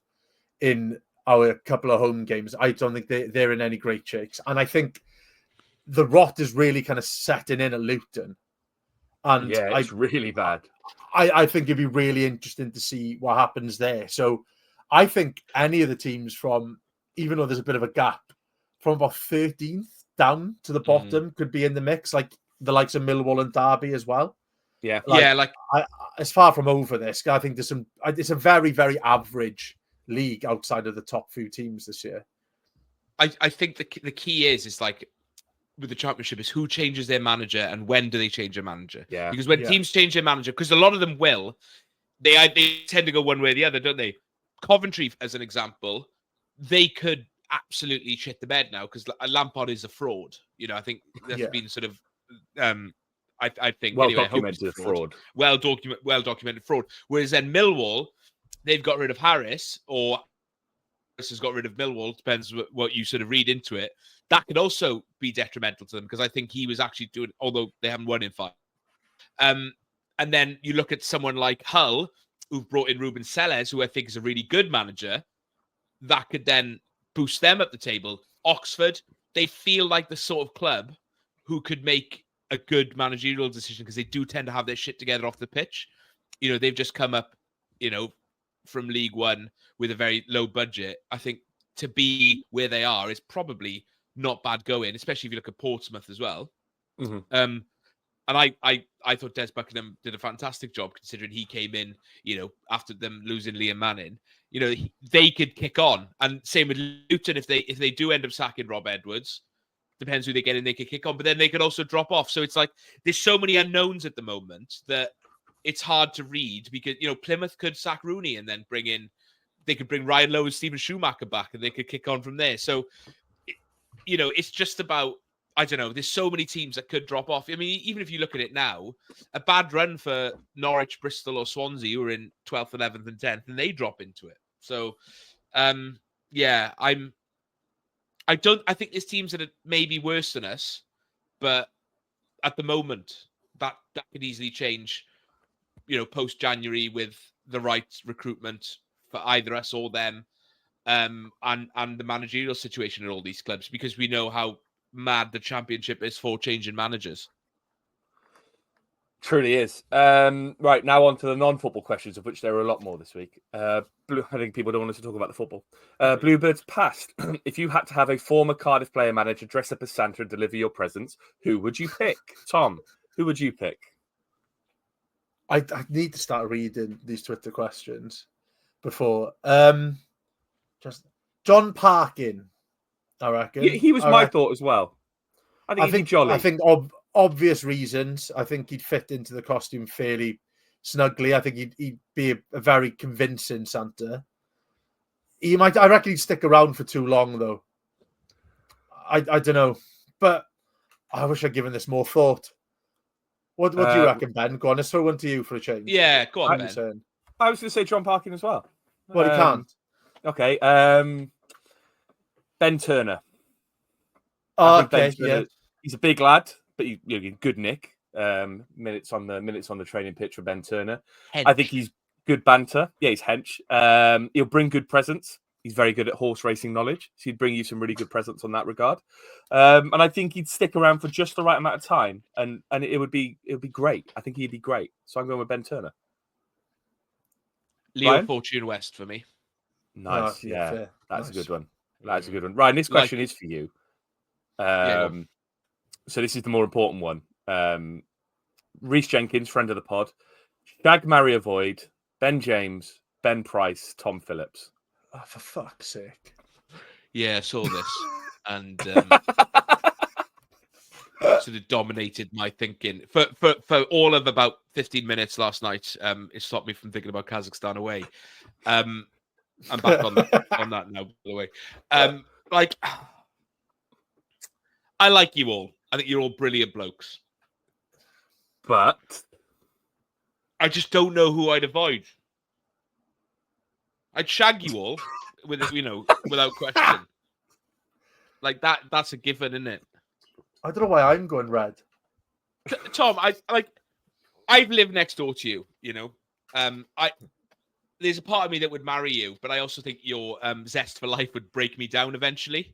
in our couple of home games. I don't think they're in any great shakes. And I think the rot is really kind of setting in at Luton. And yeah, it's really bad. I think it'd be really interesting to see what happens there. So I think any of the teams from, even though there's a bit of a gap, from about 13th down to the bottom could be in the mix, like the likes of Millwall and Derby as well. Yeah. It's far from over this. I think it's a very, very average league outside of the top few teams this year. I think the key is like with the championship is who changes their manager and when do they change their manager? Yeah. Because when teams change their manager, because a lot of them will, they tend to go one way or the other, don't they? Coventry, as an example, they could absolutely shit the bed now because Lampard is a fraud. You know, I think that's been sort of I think well-documented fraud. Well-documented fraud. Whereas then Millwall, they've got rid of Harris, or Harris has got rid of Millwall. Depends what you sort of read into it. That could also be detrimental to them because I think he was actually doing, although they haven't won in 5. And then you look at someone like Hull, who've brought in Ruben Sellers, who I think is a really good manager. That could then boost them up the table. Oxford, they feel like the sort of club who could make a good managerial decision because they do tend to have their shit together off the pitch. You know, they've just come up, you know, from League One with a very low budget. I think to be where they are is probably not bad going, especially if you look at Portsmouth as well. And I thought Des Buckingham did a fantastic job considering he came in, you know, after them losing Liam Manning. You know, they could kick on. And same with Luton, if they do end up sacking Rob Edwards, depends who they get in, they could kick on. But then they could also drop off. So it's like there's so many unknowns at the moment that it's hard to read because, you know, Plymouth could sack Rooney and then they could bring Ryan Lowe and Stephen Schumacher back and they could kick on from there. So, you know, it's just about, I don't know, there's so many teams that could drop off. I mean, even if you look at it now, a bad run for Norwich, Bristol or Swansea who are in 12th, 11th and 10th and they drop into it. So, yeah, I think there's teams that are maybe worse than us, but at the moment that could easily change, you know, post-January with the right recruitment for either us or them, and the managerial situation at all these clubs, because we know how mad the championship is for changing managers. Truly is. Right, now on to the non-football questions, of which there are a lot more this week. I think people don't want us to talk about the football. Bluebirds past. If you had to have a former Cardiff player manager dress up as Santa and deliver your presents, who would you pick? Tom, who would you pick? I need to start reading these Twitter questions before. Just John Parkin, I reckon. He was my thought as well. I think he'd be jolly. I think obvious reasons. I think he'd fit into the costume fairly snugly. I think he'd be a very convincing Santa. I reckon he'd stick around for too long, though. I don't know. But I wish I'd given this more thought. What do you reckon, Ben? Go on, let's throw one to you for a change. Yeah, go on, Ben. I was going to say John Parkin as well. Well, he can't. Okay. Ben Turner. Okay, yeah. He's a big lad, but he's good nick. Minutes on the training pitch for Ben Turner. Hench. I think he's good banter. Yeah, he's hench. He'll bring good presents. He's very good at horse racing knowledge. So he'd bring you some really good presents on that regard. And I think he'd stick around for just the right amount of time. And it would be great. I think he'd be great. So I'm going with Ben Turner. Leo Ryan? Fortune West for me. Nice. Yeah, fair. that's Nice. a good one. That's a good one. Ryan, this question is for you. So this is the more important one. Reece Jenkins, friend of the pod. Shag, marry, avoid. Ben James, Ben Price, Tom Phillips. Oh, for fuck's sake. Yeah, I saw this. And sort of dominated my thinking. For all of about 15 minutes last night, it stopped me from thinking about Kazakhstan away. I'm back on that now, by the way. I like you all. I think you're all brilliant blokes. But I just don't know who I'd avoid. I'd shag you all without question. Like that's a given, isn't it? I don't know why I'm going red. Tom, I've lived next door to you, there's a part of me that would marry you, but I also think your zest for life would break me down eventually.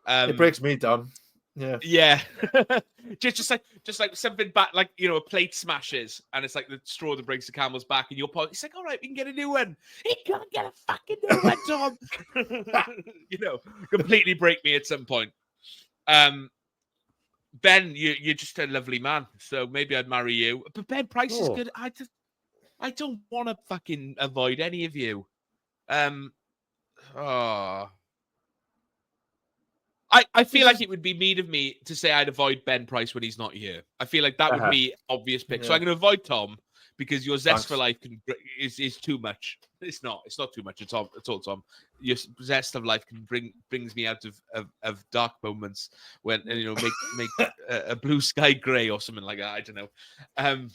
It breaks me down. Yeah. just like something back, like a plate smashes, and it's like the straw that breaks the camel's back, and your pot. It's like, all right, we can get a new one. He can't get a fucking new one, Tom. Completely break me at some point. Ben, you're just a lovely man, so maybe I'd marry you. But Ben Price is good. I don't want to fucking avoid any of you. I feel like it would be mean of me to say I'd avoid Ben Price when he's not here. I feel like that would be obvious pick. Yeah. So I'm going to avoid Tom because your zest for life is too much. It's not too much at all, Tom. Your zest of life brings me out of dark moments when make a blue sky grey or something like that. I don't know. And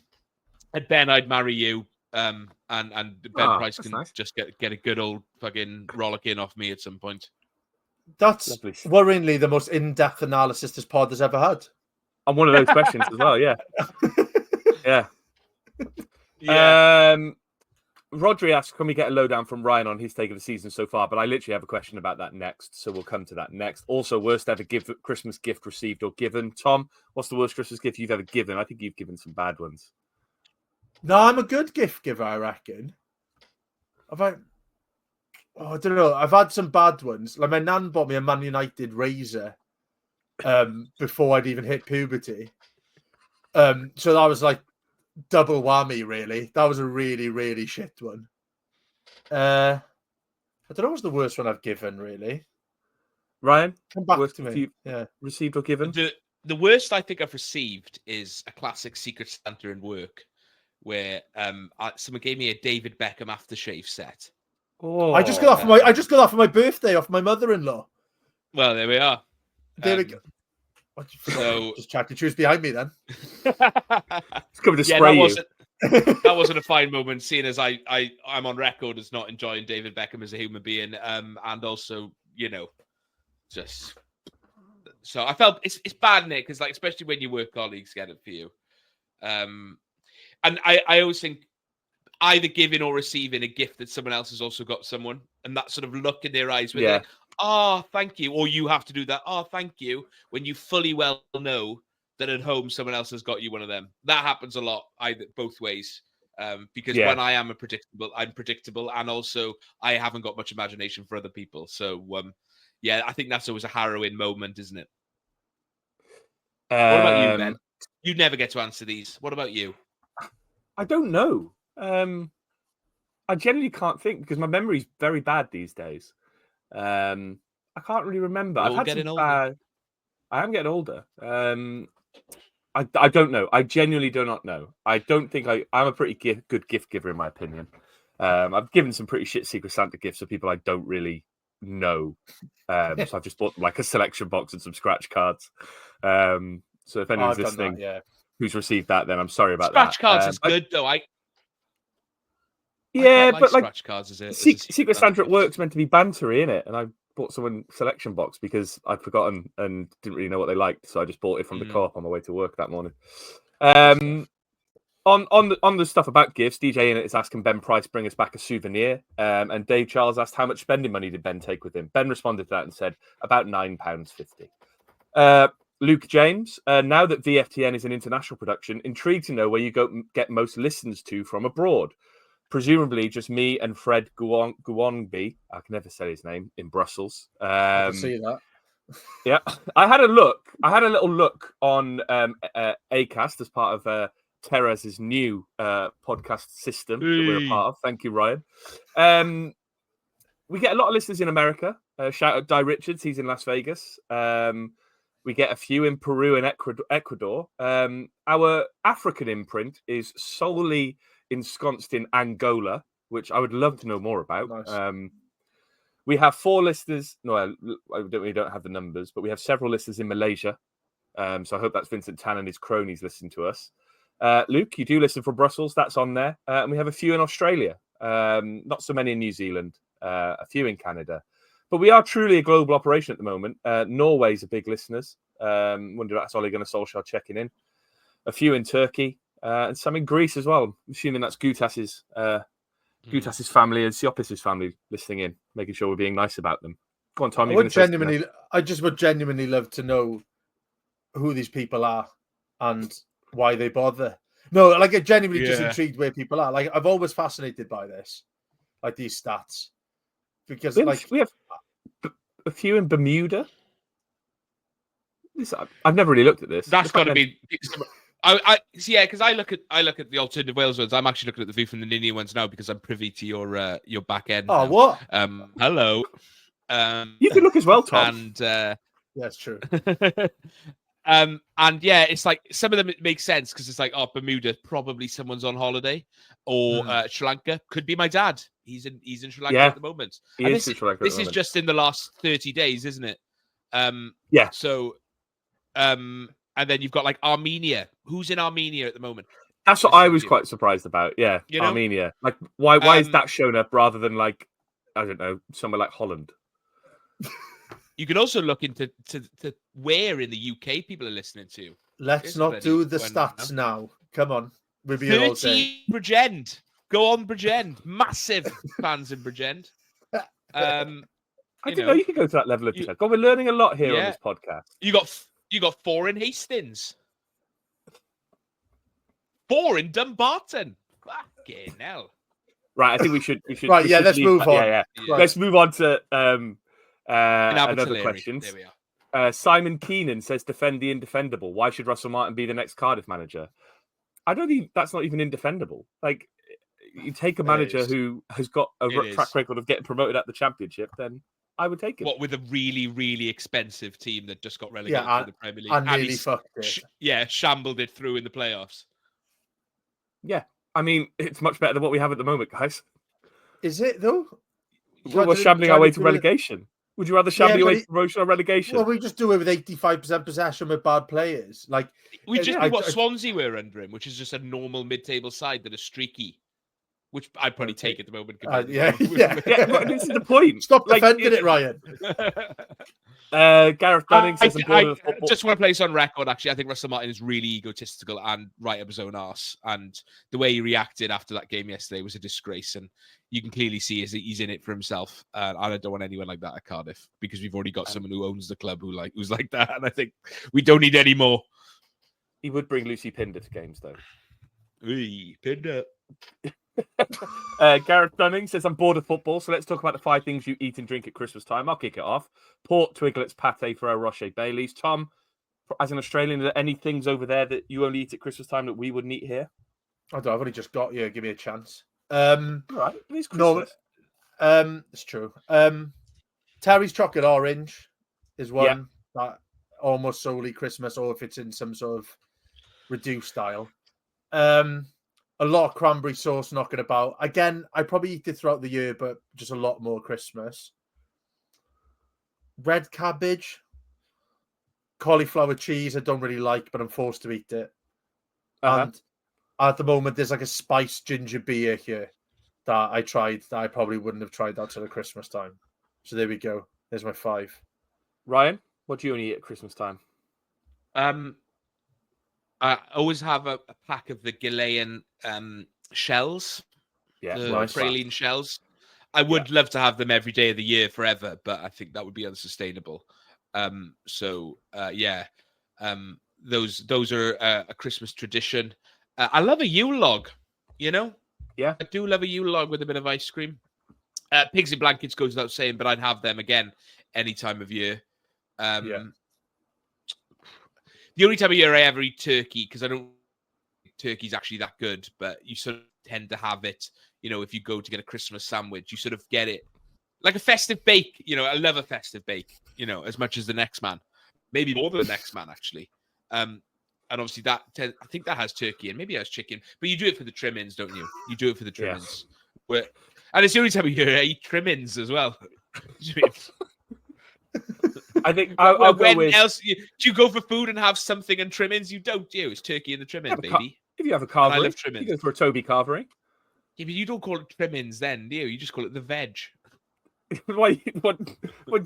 Ben, I'd marry you. And Ben Price can just get a good old fucking rollicking off me at some point. That's worryingly the most in-depth analysis this pod has ever had. On one of those questions as well, yeah. Rodri asks, can we get a lowdown from Ryan on his take of the season so far? But I literally have a question about that next, so we'll come to that next. Also, worst ever Christmas gift received or given. Tom, what's the worst Christmas gift you've ever given? I think you've given some bad ones. No, I'm a good gift giver, I reckon. I don't know. I've had some bad ones. Like my nan bought me a Man United razor before I'd even hit puberty. So that was like double whammy, really. That was a really, really shit one. I don't know what's the worst one I've given, really. Ryan, come back to me. Received or given? The worst I think I've received is a classic Secret Santa in work, where someone gave me a David Beckham aftershave set. I just got that for my birthday off my mother-in-law. Well, there we are. There we go. So just check the truth behind me then. It's coming to spray you. That wasn't a fine moment, seeing as I'm on record as not enjoying David Beckham as a human being, and also just so I felt it's bad, Nick, because especially when your work colleagues get it for you, and I always think either giving or receiving a gift that someone else has also got someone, and that sort of look in their eyes where they're like, oh, thank you. Or you have to do that. Oh, thank you. When you fully well know that at home, someone else has got you one of them. That happens a lot, both ways. Because when I am I'm predictable. And also I haven't got much imagination for other people. So, I think that's always a harrowing moment, isn't it? What about you, Ben? You never get to answer these. What about you? I don't know. I generally can't think because my memory's very bad these days. I can't really remember. I've had some bad. I am getting older. I don't know. I genuinely do not know. I don't think I'm a pretty good gift giver in my opinion. I've given some pretty shit Secret Santa gifts to people I don't really know. So I've just bought like a selection box and some scratch cards. So if anyone's listening who's received that, then I'm sorry about that. Scratch cards is good though. But scratch cards as a Secret Santa at work's meant to be bantery, innit? And I bought someone selection box because I'd forgotten and didn't really know what they liked, so I just bought it from the co-op on my way to work that morning. On the stuff about gifts, DJ in it is asking Ben Price bring us back a souvenir, and Dave Charles asked how much spending money did Ben take with him. Ben responded to that and said about £9.50. Luke James, now that VFTN is an international production, intrigued to know where you get most listens to from abroad. Presumably just me and Fred Guongbi, I can never say his name, in Brussels. I can see that. Yeah, I had a little look on Acast as part of Terraz's new podcast system that we're a part of. Thank you, Ryan. We get a lot of listeners in America. Shout out Di Richards, he's in Las Vegas. We get a few in Peru and Ecuador. Our African imprint is solely ensconced in Angola, which I would love to know more about. Nice. We have 4 listeners. No, we don't have the numbers, but we have several listeners in Malaysia. So I hope that's Vincent Tan and his cronies listen to us. Luke, you do listen from Brussels. That's on there. And we have a few in Australia. Not so many in New Zealand. A few in Canada. But we are truly a global operation at the moment. Norway's a big listeners. Wonder if that's Ole Gunnar Solskjaer checking in. A few in Turkey. And some in Greece as well. I'm assuming that's Gutas's family and Siopis's family listening in, making sure we're being nice about them. Go on, Tom. I just would genuinely love to know who these people are and why they bother. No, like, I genuinely just intrigued where people are. Like, I've always fascinated by this, like these stats, because we have a few in Bermuda. I've never really looked at this. That's got to be. Because I look at the alternative Wales ones. I'm actually looking at the view from the Ninian ones now because I'm privy to your back end. Oh, now. what? Hello. You can look as well, Tom. And that's true. And yeah, it's like some of them it makes sense because it's like, oh, Bermuda, probably someone's on holiday, or Sri Lanka could be my dad. He's in Sri Lanka at the moment. This is just in the last 30 days, isn't it? Yeah. So, and then you've got like Armenia. Who's in Armenia at the moment? That's what I was quite surprised about. Yeah, Armenia. Like, why is that shown up rather than, like, I don't know, somewhere like Holland? You can also look into to where in the UK people are listening to. Let's not do the stats now. Come on. We'll be all day. Bridgend. Go on, Bridgend. Massive fans in Bridgend. I didn't know you could go to that level of detail. God, we're learning a lot here on this podcast. You got 4 in Hastings. 4 in Dumbarton. Fucking hell. Right, I think we should. Right, let's move on. Yeah. Right. Let's move on to another question. There we are. Simon Keenan says, "Defend the indefendable. Why should Russell Martin be the next Cardiff manager?" I don't think that's not even indefendable. Like, you take a manager who has got a track record of getting promoted at the Championship, then I would take it. What, with a really, really expensive team that just got relegated to the Premier League? And nearly fucked it. Shambled it through in the playoffs. Yeah. I mean, it's much better than what we have at the moment, guys. Is it, though? Well, we're shambling our way to relegation. Would you rather shamble your way to promotion or relegation? Well, we just do it with 85% possession with bad players. Like, we just do what Swansea were under him, which is just a normal mid-table side that is streaky, which I'd probably take at the moment. Yeah. This is the point. Stop defending it, Ryan. Gareth Dunning says, I just want to place on record, actually, I think Russell Martin is really egotistical and right up his own arse. And the way he reacted after that game yesterday was a disgrace. And you can clearly see he's in it for himself. And I don't want anyone like that at Cardiff, because we've already got someone who owns the club who's like that. And I think we don't need any more. He would bring Lucy Pinder to games, though. Pinder. Gareth Dunning says, "I'm bored of football, so let's talk about the 5 things you eat and drink at Christmas time." I'll kick it off. Port, Twiglets, pate, Ferrero Rocher, Baileys. Tom, as an Australian, are there any things over there that you only eat at Christmas time that we wouldn't eat here? I don't. I've only just got you. Give me a chance. Right, it's Christmas. No, it's true. Terry's chocolate orange is one that almost solely Christmas, or if it's in some sort of reduced style. A lot of cranberry sauce knocking about. Again, I probably eat it throughout the year, but just a lot more Christmas. Red cabbage, cauliflower cheese, I don't really like, but I'm forced to eat it. And at the moment, there's like a spiced ginger beer here that I tried that I probably wouldn't have tried that till the Christmas time. So there we go. There's my 5. Ryan, what do you only eat at Christmas time? I always have a pack of the Ghanaian shells. Yeah, the nice praline shells. I would love to have them every day of the year forever, but I think that would be unsustainable. Those are a Christmas tradition. I love a Yule log, Yeah, I do love a Yule log with a bit of ice cream. Pigs in blankets goes without saying, but I'd have them again any time of year. The only time of year I ever eat turkey, because I don't think turkey's actually that good, but you sort of tend to have it, if you go to get a Christmas sandwich, you sort of get it like a festive bake. I love a festive bake, as much as the next man, maybe more than the next man, actually. And obviously I think that has turkey and maybe it has chicken, but you do it for the trimmings, don't you? You do it for the trimmings. And it's the only time of year I eat trimmings as well. I think when else do you go for food and have something and trimmings? You don't do. It's turkey and the trimming, baby. If If you have a And I carvery, love you trimmings. go for a Toby carvery. Yeah, but you don't call it trimmings then, do you? You just call it the veg. Why? What? Do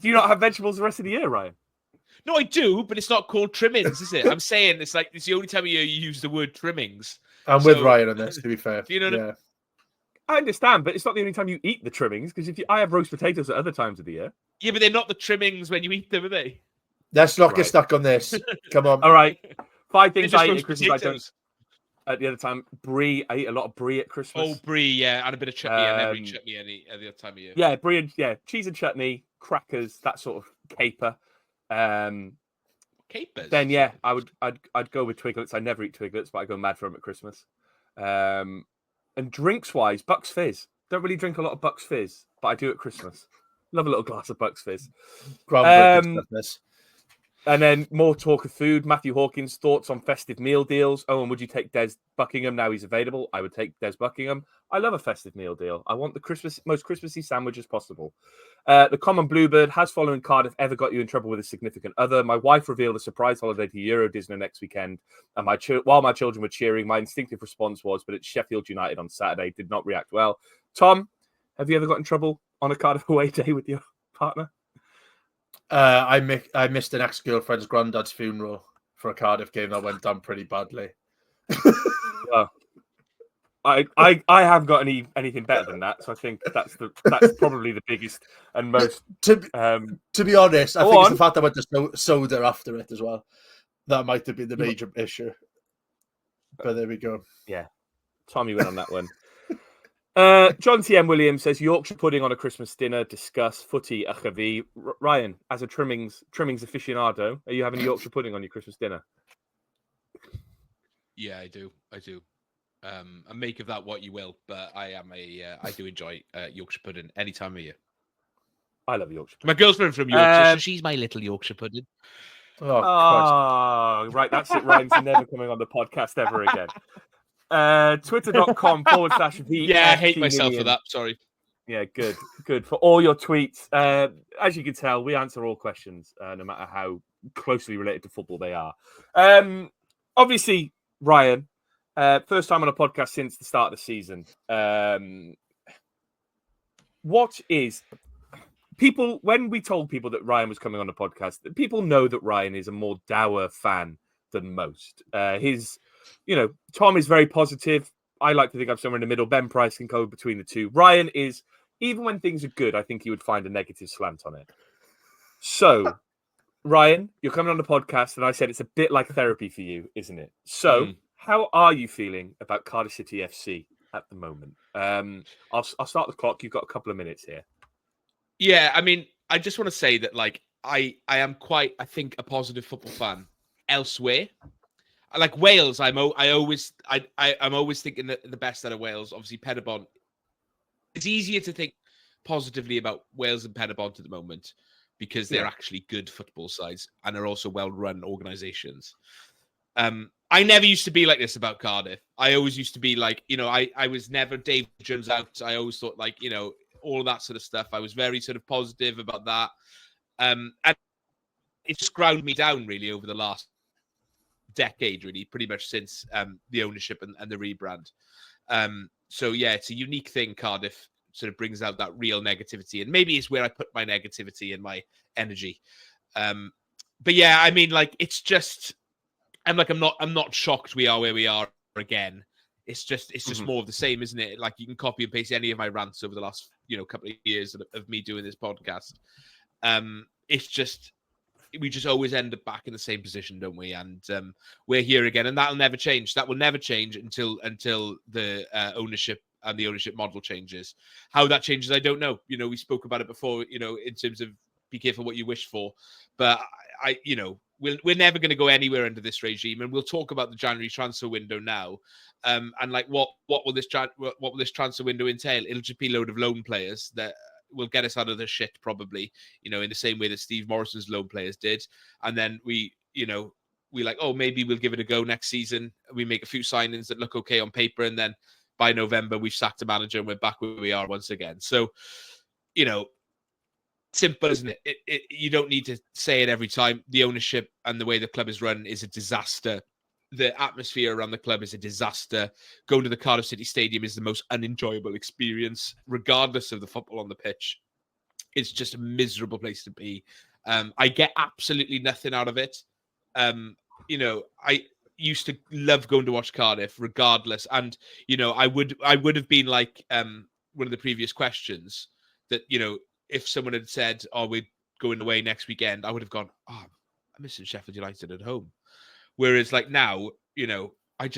you not have vegetables the rest of the year, Ryan? No, I do, but it's not called trimmings, is it? I'm saying it's like it's the only time of year you use the word trimmings. I'm with Ryan on this, to be fair. Do you know what Yeah. I understand, but it's not the only time you eat the trimmings, because I have roast potatoes at other times of the year. Yeah, but they're not the trimmings when you eat them, are they? Let's not get Right. stuck on this. Come on. All right. 5 They're things just I eat roast at Christmas I don't potatoes. at the other time. Brie. I eat a lot of brie at Christmas. Oh, brie, yeah, and a bit of chutney. I never eat chutney any other time of year. Yeah, brie and cheese and chutney, crackers, that sort of caper. Capers. Then I'd go with Twiglets. I never eat Twiglets, but I go mad for them at Christmas. And drinks wise, Bucks Fizz. Don't really drink a lot of Bucks Fizz, but I do at Christmas. Love a little glass of Bucks Fizz. Groundbreaking stuff, this. And then more talk of food. Matthew Hawkins' thoughts on festive meal deals. Oh, and would you take Des Buckingham now he's available? I would take Des Buckingham. I love a festive meal deal. I want the most Christmassy sandwich as possible. The Common Bluebird, has following Cardiff ever got you in trouble with a significant other? My wife revealed a surprise holiday to Euro Disney next weekend. And while my children were cheering, my instinctive response was, but it's Sheffield United on Saturday, did not react well. Tom, have you ever got in trouble on a Cardiff away day with your partner? I missed an ex-girlfriend's granddad's funeral for a Cardiff game that went down pretty badly. Well, I haven't got anything better than that, so I think that's probably the biggest and most. To be honest, I think it's the fact I went to soda after it as well. That might have been the major issue. But there we go. Yeah, Tommy went on that one. John T.M. Williams says Yorkshire pudding on a Christmas dinner. Discuss footy achavi. Ryan, as a trimmings aficionado, are you having Yorkshire pudding on your Christmas dinner? Yeah, I do. And make of that what you will, but I do enjoy Yorkshire pudding any time of year. I love Yorkshire pudding. My girlfriend from Yorkshire, so she's my little Yorkshire pudding. Oh, right, that's it. Ryan's never coming on the podcast ever again. Twitter.com/VFT. Yeah, I hate myself for that. Sorry. Yeah, good. For all your tweets. As you can tell, we answer all questions, no matter how closely related to football they are. Obviously, Ryan, first time on a podcast since the start of the season. When we told people that Ryan was coming on the podcast, people know that Ryan is a more dour fan than most. Tom is very positive. I like to think I'm somewhere in the middle. Ben Price can go between the two. Ryan is, even when things are good, I think he would find a negative slant on it. So, Ryan, you're coming on the podcast, and I said it's a bit like therapy for you, isn't it? So, how are you feeling about Cardiff City FC at the moment? I'll start the clock. You've got a couple of minutes here. Yeah, I mean, I just want to say that, like, I am quite, I think, a positive football fan elsewhere. Like Wales, I'm always thinking the best out of Wales. Obviously, Pettibon. It's easier to think positively about Wales and Pettibon at the moment because they're actually good football sides and are also well-run organisations. I never used to be like this about Cardiff. I always used to be like, I was never Dave Jones out. I always thought like, all of that sort of stuff. I was very sort of positive about that. And it just ground me down really over the last decade, really, pretty much since the ownership and the rebrand. So yeah, it's a unique thing. Cardiff sort of brings out that real negativity, and maybe it's where I put my negativity and my energy. But yeah, I mean, like, it's just, I'm not shocked we are where we are again. It's just more of the same, isn't it? Like, you can copy and paste any of my rants over the last couple of years of me doing this podcast. It's just, we just always end up back in the same position, don't we? And we're here again, and that'll never change. That will never change until the ownership and the ownership model changes. How that changes, I don't know. We spoke about it before. In terms of be careful what you wish for, but we're never going to go anywhere under this regime. And we'll talk about the January transfer window now, and like what will this transfer window entail? It'll just be a load of loan players that will get us out of the shit, probably, in the same way that Steve Morrison's loan players did. And then we like, oh, maybe we'll give it a go next season. We make a few signings that look okay on paper, and then by November we've sacked a manager and we're back where we are once again. So, simple, isn't it? You don't need to say it every time. The ownership and the way the club is run is a disaster. the atmosphere around the club is a disaster. Going to the Cardiff City Stadium is the most unenjoyable experience, regardless of the football on the pitch. It's just a miserable place to be. I get absolutely nothing out of it. I used to love going to watch Cardiff, regardless. And I would have been like one of the previous questions that if someone had said, "Oh, we're going away next weekend," I would have gone, "Oh, I'm missing Sheffield United at home." Whereas like now, I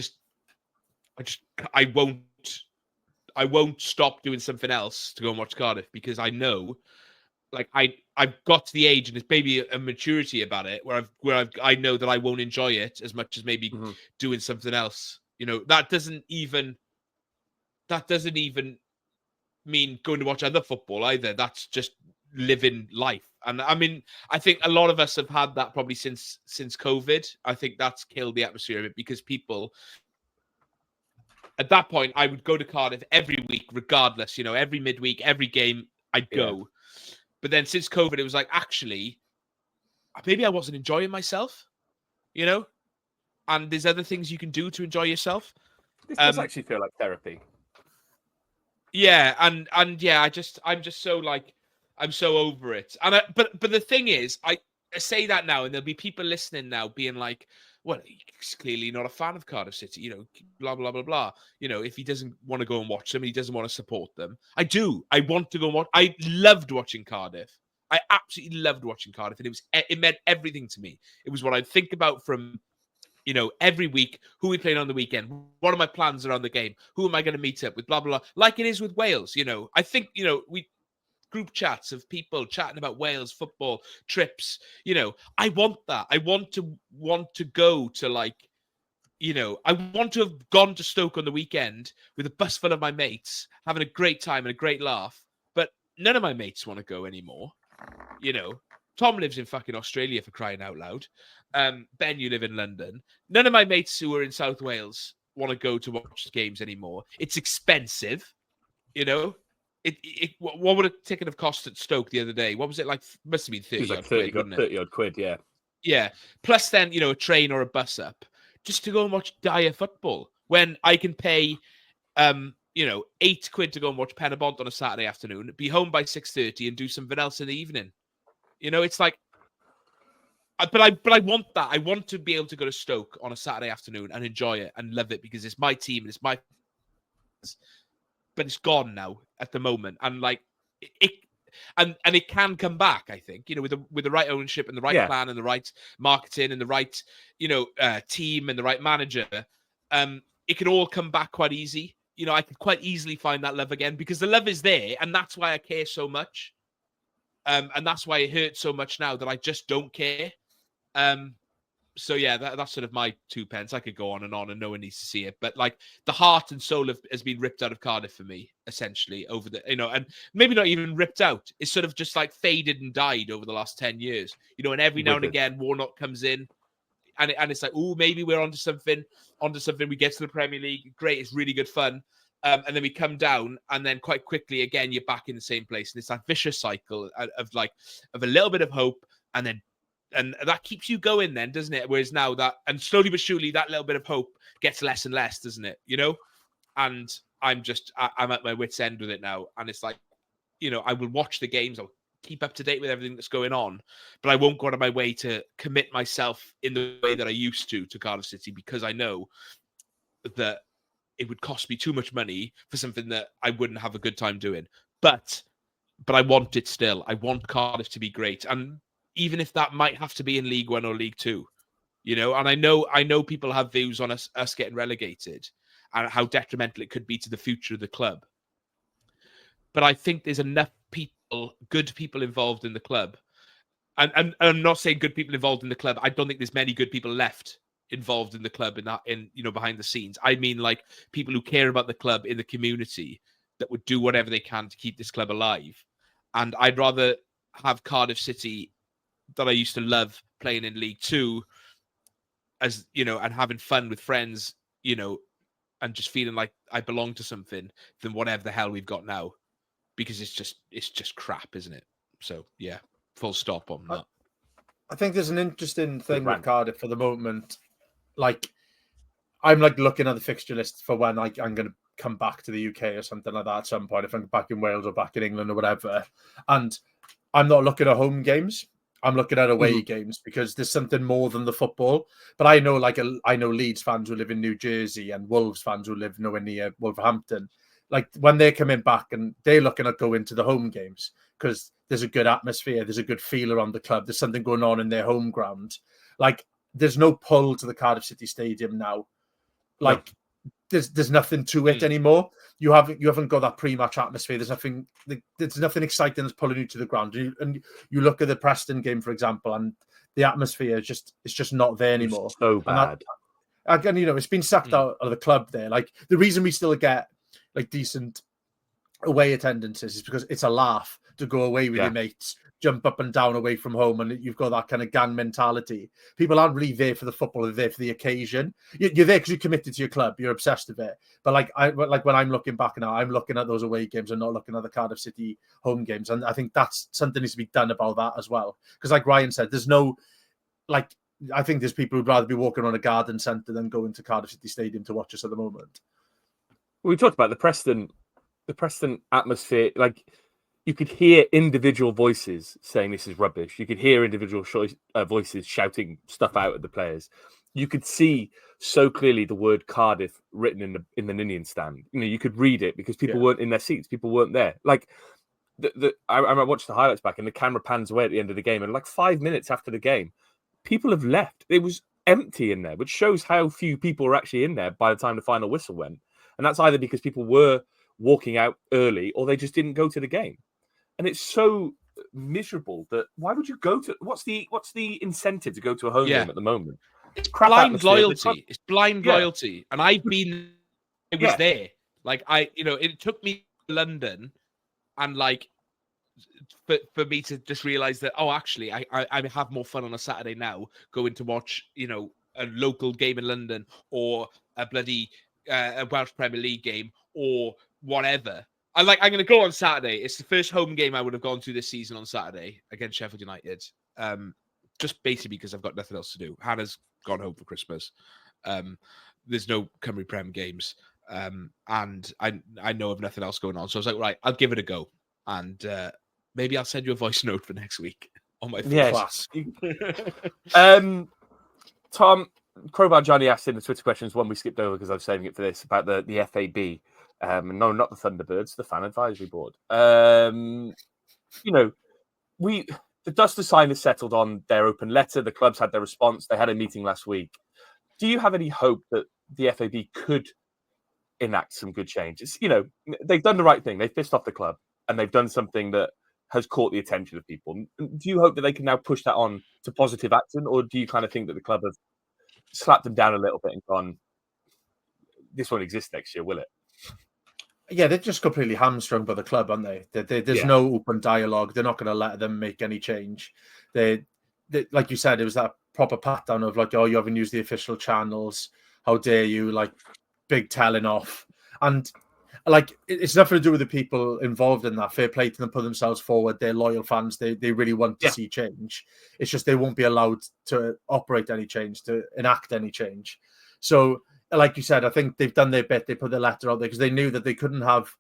won't stop doing something else to go and watch Cardiff, because I know, like I've got to the age, and it's maybe a maturity about it where I know that I won't enjoy it as much as maybe doing something else. That doesn't even mean going to watch other football either. That's just living life. And I mean, I think a lot of us have had that probably since COVID. I think that's killed the atmosphere of it, because people at that point, I would go to Cardiff every week, regardless, every midweek, every game I'd go. Yeah. But then since COVID, it was like, actually, maybe I wasn't enjoying myself, and there's other things you can do to enjoy yourself. This does actually feel like therapy. Yeah. And yeah, I'm just so like, I'm so over it. And but the thing is, I say that now, and there'll be people listening now being like, well, he's clearly not a fan of Cardiff City, blah, blah, blah, blah. If he doesn't want to go and watch them, he doesn't want to support them. I do. I want to go and watch. I loved watching Cardiff. I absolutely loved watching Cardiff. And it meant everything to me. It was what I'd think about from, every week. Who are we playing on the weekend? What are my plans around the game? Who am I going to meet up with? Blah, blah, blah. Like it is with Wales. I think, we group chats of people chatting about Wales football trips. I want that. I want to go to, like, I want to have gone to Stoke on the weekend with a bus full of my mates, having a great time and a great laugh. But none of my mates want to go anymore. Tom lives in fucking Australia, for crying out loud. Ben, you live in London. None of my mates who are in South Wales want to go to watch games anymore. It's expensive, What would a ticket have cost at Stoke the other day? What was it like? Must have been 30 like 30 odd quid, yeah. Yeah. Plus then, a train or a bus up just to go and watch dire football, when I can pay, £8 to go and watch Penabont on a Saturday afternoon, be home by 6:30 and do something else in the evening. It's like, but I want that. I want to be able to go to Stoke on a Saturday afternoon and enjoy it and love it, because it's my team and it's my. But it's gone now at the moment, and like it can come back. I think with the right ownership and the right plan and the right marketing and the right team and the right manager, it can all come back quite easy. I could quite easily find that love again, because the love is there, and that's why I care so much. And that's why it hurts so much now that I just don't care. So yeah, that's sort of my 2 pence. I could go on, and no one needs to see it. But like, the heart and soul has been ripped out of Cardiff for me, essentially, over the, and maybe not even ripped out. It's sort of just like faded and died over the last 10 years. And every now and again, Warnock comes in, and it's like, oh, maybe we're onto something. We get to the Premier League. Great. It's really good fun. And then we come down, and then quite quickly, again, you're back in the same place. And it's that vicious cycle of a little bit of hope, and that keeps you going then, doesn't it? Whereas now and slowly but surely, that little bit of hope gets less and less, doesn't it? And I'm at my wit's end with it now. And it's like, I will watch the games. I'll keep up to date with everything that's going on, but I won't go out of my way to commit myself in the way that I used to Cardiff City, because I know that it would cost me too much money for something that I wouldn't have a good time doing. But I want it still. I want Cardiff to be great. And even if that might have to be in League One or League Two, and I know people have views on us getting relegated and how detrimental it could be to the future of the club. But I think there's enough people, good people involved in the club. And I'm not saying good people involved in the club. I don't think there's many good people left involved in the club in behind the scenes. I mean, like, people who care about the club in the community that would do whatever they can to keep this club alive. And I'd rather have Cardiff City, that I used to love playing in League Two, as and having fun with friends, and just feeling like I belong to something, than whatever the hell we've got now, because it's just crap, isn't it? So yeah, full stop on that. I think there's an interesting thing with Cardiff for the moment. Like, I'm like looking at the fixture list for when I'm going to come back to the UK or something like that at some point, if I'm back in Wales or back in England or whatever. And I'm not looking at home games. I'm looking at away games because there's something more than the football. But I know, I know Leeds fans who live in New Jersey and Wolves fans who live nowhere near Wolverhampton. Like when they're coming back and they're looking at going to the home games because there's a good atmosphere, there's a good feel around the club, there's something going on in their home ground. Like there's no pull to the Cardiff City Stadium now. Like there's nothing to it anymore. You haven't got that pre-match atmosphere. There's nothing exciting that's pulling you to the ground. And you look at the Preston game, for example, and the atmosphere is just not there anymore. It's so bad. And it's been sucked out of the club there. Like the reason we still get like decent away attendances is because it's a laugh to go away with your mates, jump up and down away from home, and you've got that kind of gang mentality. People aren't really there for the football; they're there for the occasion. You're there because you're committed to your club, you're obsessed with it. But like when I'm looking back now, I'm looking at those away games and not looking at the Cardiff City home games, and I think that's something needs to be done about that as well. Because like Ryan said, there's no I think there's people who'd rather be walking around a garden centre than going to Cardiff City Stadium to watch us at the moment. We talked about the Preston atmosphere. Like you could hear individual voices saying this is rubbish. You could hear individual voices shouting stuff out at the players. You could see so clearly the word Cardiff written in the Ninian stand. You could read it because people weren't in their seats. People weren't there. Like I watched the highlights back and the camera pans away at the end of the game, and like 5 minutes after the game, people have left. It was empty in there, which shows how few people were actually in there by the time the final whistle went. And that's either because people were walking out early or they just didn't go to the game. And it's so miserable that why would you go to what's the incentive to go to a home game at the moment? It's blind loyalty. It's blind loyalty. And I was there. Like it took me to London and like for me to just realize that, actually I have more fun on a Saturday now going to watch, a local game in London or a bloody a Welsh Premier League game or whatever. I'm going to go on Saturday. It's the first home game I would have gone to this season on Saturday against Sheffield United. Just basically because I've got nothing else to do. Hannah's gone home for Christmas. There's no Cymru Prem games. And I know of nothing else going on. So I was like, right, I'll give it a go. And maybe I'll send you a voice note for next week on my class. Tom, Crowbar Johnny asked in the Twitter questions, one we skipped over because I was saving it for this, about the FAB. No, not the Thunderbirds, the Fan Advisory Board. The dust of sign has settled on their open letter. The clubs had their response. They had a meeting last week. Do you have any hope that the FAB could enact some good changes? They've done the right thing. They've pissed off the club and they've done something that has caught the attention of people. Do you hope that they can now push that on to positive action, or do you kind of think that the club have slapped them down a little bit and gone, this won't exist next year, will it? Yeah, they're just completely hamstrung by the club, aren't they? There's no open dialogue. They're not going to let them make any change. They, like you said, it was that proper pat down of like, you haven't used the official channels. How dare you? Like, big telling off. And like, it's nothing to do with the people involved in that. Fair play to them, put themselves forward. They're loyal fans. They really want to see change. It's just they won't be allowed to operate any change, to enact any change. So, like you said, I think they've done their bit. They put their letter out there because they knew that they couldn't have,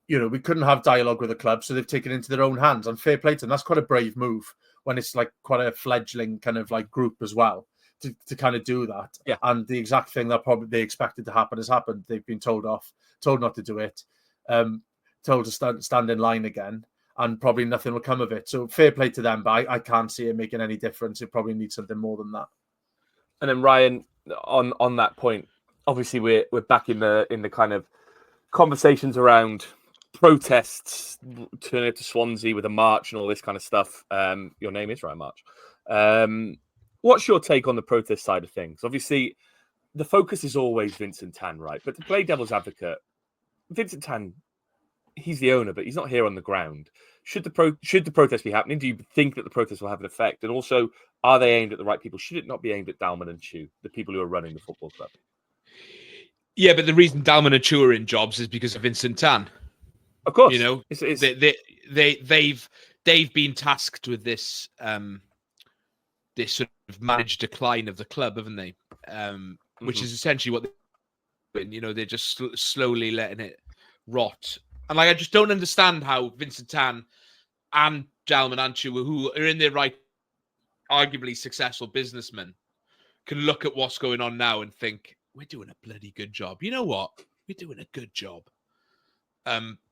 we couldn't have dialogue with the club. So they've taken it into their own hands. And fair play to them. That's quite a brave move when it's like quite a fledgling kind of like group as well to kind of do that. Yeah. And the exact thing that probably they expected to happen has happened. They've been told off, told not to do it, told to stand in line again, and probably nothing will come of it. So fair play to them, but I can't see it making any difference. It probably needs something more than that. And then Ryan, on that point, obviously we're back in the kind of conversations around protests, turning it to Swansea with a march and all this kind of stuff. Your name is Ryan March. What's your take on the protest side of things? Obviously, the focus is always Vincent Tan, right? But to play devil's advocate, Vincent Tan, he's the owner, but he's not here on the ground. Should the protest be happening? Do you think that the protest will have an effect? And also, are they aimed at the right people? Should it not be aimed at Dalman and Chu, the people who are running the football club? Yeah, but the reason Dalman and Chu are in jobs is because of Vincent Tan. Of course, they've been tasked with this this sort of managed decline of the club, haven't they? which is essentially what they're doing. You know, they're just slowly letting it rot. And like, I just don't understand how Vincent Tan and Jalman Anchu, who are in their right, arguably successful businessmen, can look at what's going on now and think, we're doing a bloody good job. You know what? We're doing a good job.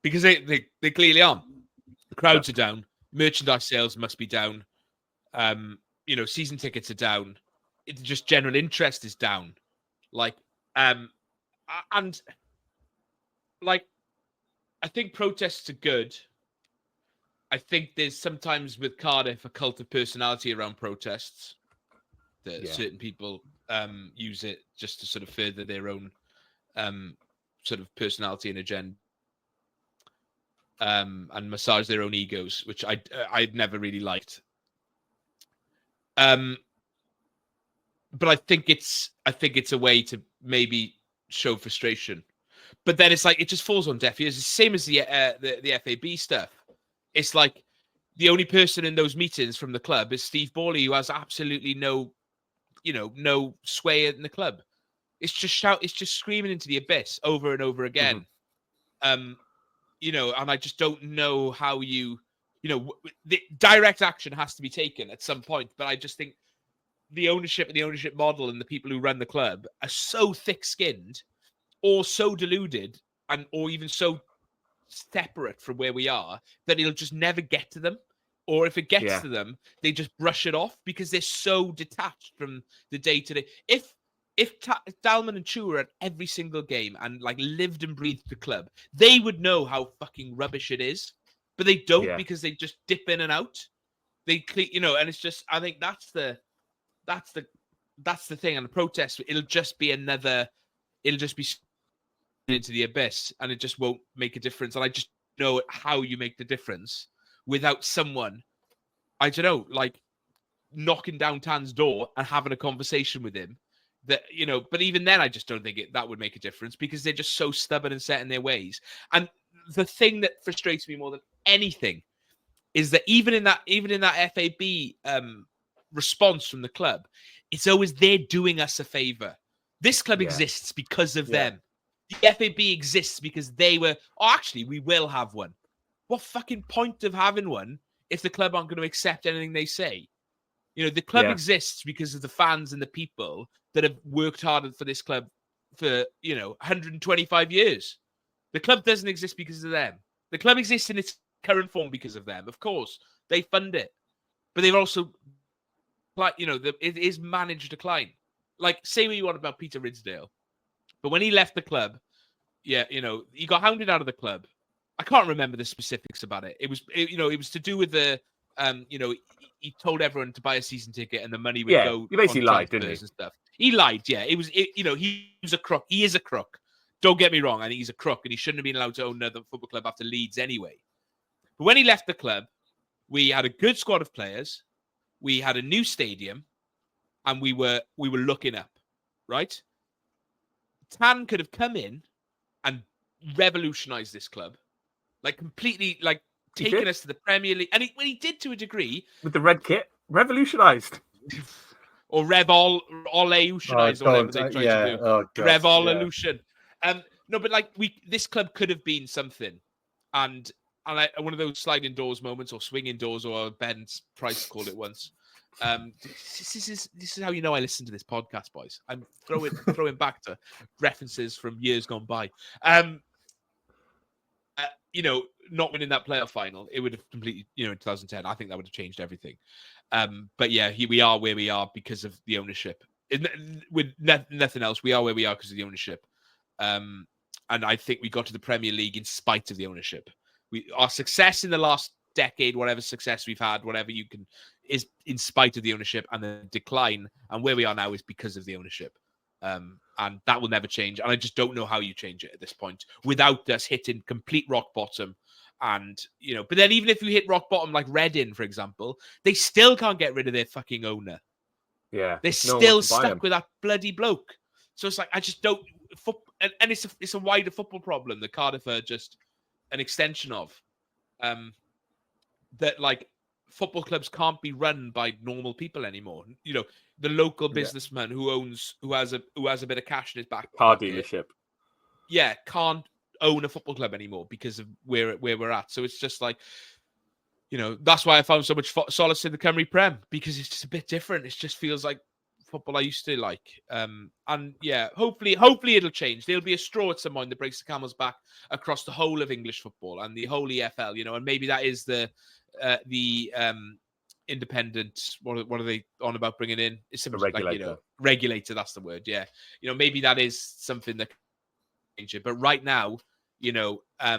Because they clearly are. The crowds are down. Merchandise sales must be down. You know, season tickets are down. It's just general interest is down. Like, and like, I think protests are good. I think there's sometimes with Cardiff a cult of personality around protests that certain people use it just to sort of further their own sort of personality and agenda. And massage their own egos, which I'd never really liked. But I think it's a way to maybe show frustration. But then it's like it just falls on deaf ears. It's the same as the FAB stuff. It's like the only person in those meetings from the club is Steve Borley, who has absolutely no sway in the club. It's just screaming into the abyss over and over again. You know, and I just don't know how the direct action has to be taken at some point. But I just think the ownership and the ownership model and the people who run the club are so thick-skinned or so deluded or even so separate from where we are that it'll just never get to them. Or if it gets to them, they just brush it off because they're so detached from the day-to-day. If Dalman and Chu were at every single game and like lived and breathed the club, they would know how fucking rubbish it is. But they don't because they just dip in and out. And it's just, I think that's the thing. And the protest, it'll just be into the abyss, and it just won't make a difference. And I just know how you make the difference without someone, I don't know, like knocking down Tan's door and having a conversation with him. That, you know, but even then, I just don't think that would make a difference because they're just so stubborn and set in their ways. And the thing that frustrates me more than anything is that even in that FAB response from the club, it's always they're doing us a favor. This club exists because of them. The FAB exists because they were. Oh, actually, we will have one. What fucking point of having one if the club aren't going to accept anything they say? You know, the club exists because of the fans and the people that have worked hard for this club for, 125 years. The club doesn't exist because of them. The club exists in its current form because of them. Of course, they fund it. But they've also, it is managed decline. Like, say what you want about Peter Ridsdale. But when he left the club, he got hounded out of the club. I can't remember the specifics about it. It was to do with the, he told everyone to buy a season ticket and the money would go. He basically lied, didn't he? And stuff. He lied. Yeah, he was a crook. He is a crook. Don't get me wrong. I think he's a crook, and he shouldn't have been allowed to own another football club after Leeds anyway. But when he left the club, we had a good squad of players. We had a new stadium, and we were looking up, right? Tan could have come in and revolutionized this club, like completely, like taking us to the Premier League, and he did to a degree with the red kit, revolutionized, or revolutionized, or whatever they tried to do. Revolution. No, but like this club could have been something, and one of those sliding doors moments or swinging doors, or Ben Price called it once. This is how you know I listen to this podcast, boys. I'm throwing back to references from years gone by. Not winning that playoff final, it would have completely, in 2010, I think that would have changed everything. But yeah, here we are where we are because of the ownership. With nothing else, we are where we are because of the ownership. And I think we got to the Premier League in spite of the ownership. Our success in the last decade, whatever success we've had, is in spite of the ownership, and the decline. And where we are now is because of the ownership. And that will never change. And I just don't know how you change it at this point without us hitting complete rock bottom. And, but then even if you hit rock bottom, like Reading, for example, they still can't get rid of their fucking owner. Yeah. They're still stuck with that bloody bloke. So it's like, I just don't, and it's a wider football problem that Cardiff are just an extension of. That like football clubs can't be run by normal people anymore. You know, the local businessman who has a bit of cash in his back Car pocket, dealership. yeah, can't own a football club anymore because of where we're at. So it's just like, you know, that's why I found so much solace in the Cymru Prem, because it's just a bit different. It just feels like football I used to like. And yeah, hopefully it'll change. There'll be a straw at some point that breaks the camel's back across the whole of English football and the whole EFL, you know, and maybe that is the independent, what are they on about bringing in? It's something like, you know, regulator, that's the word. Yeah. You know, maybe that is something that can change it. But right now, you know, I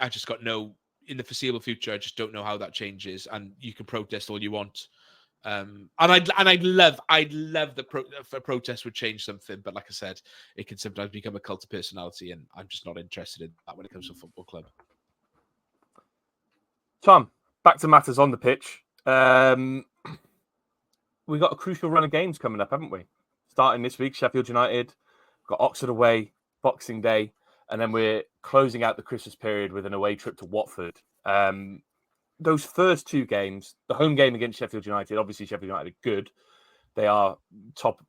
just got in the foreseeable future, I just don't know how that changes. And you can protest all you want. And I'd love the protest would change something, but like I said, it can sometimes become a cult of personality, and I'm just not interested in that when it comes to a football club. Tom, back to matters on the pitch. We got a crucial run of games coming up, haven't we? Starting this week, Sheffield United, got Oxford away, Boxing Day, and then we're closing out the Christmas period with an away trip to Watford. Those first two games, the home game against Sheffield United, obviously Sheffield United are good. They are top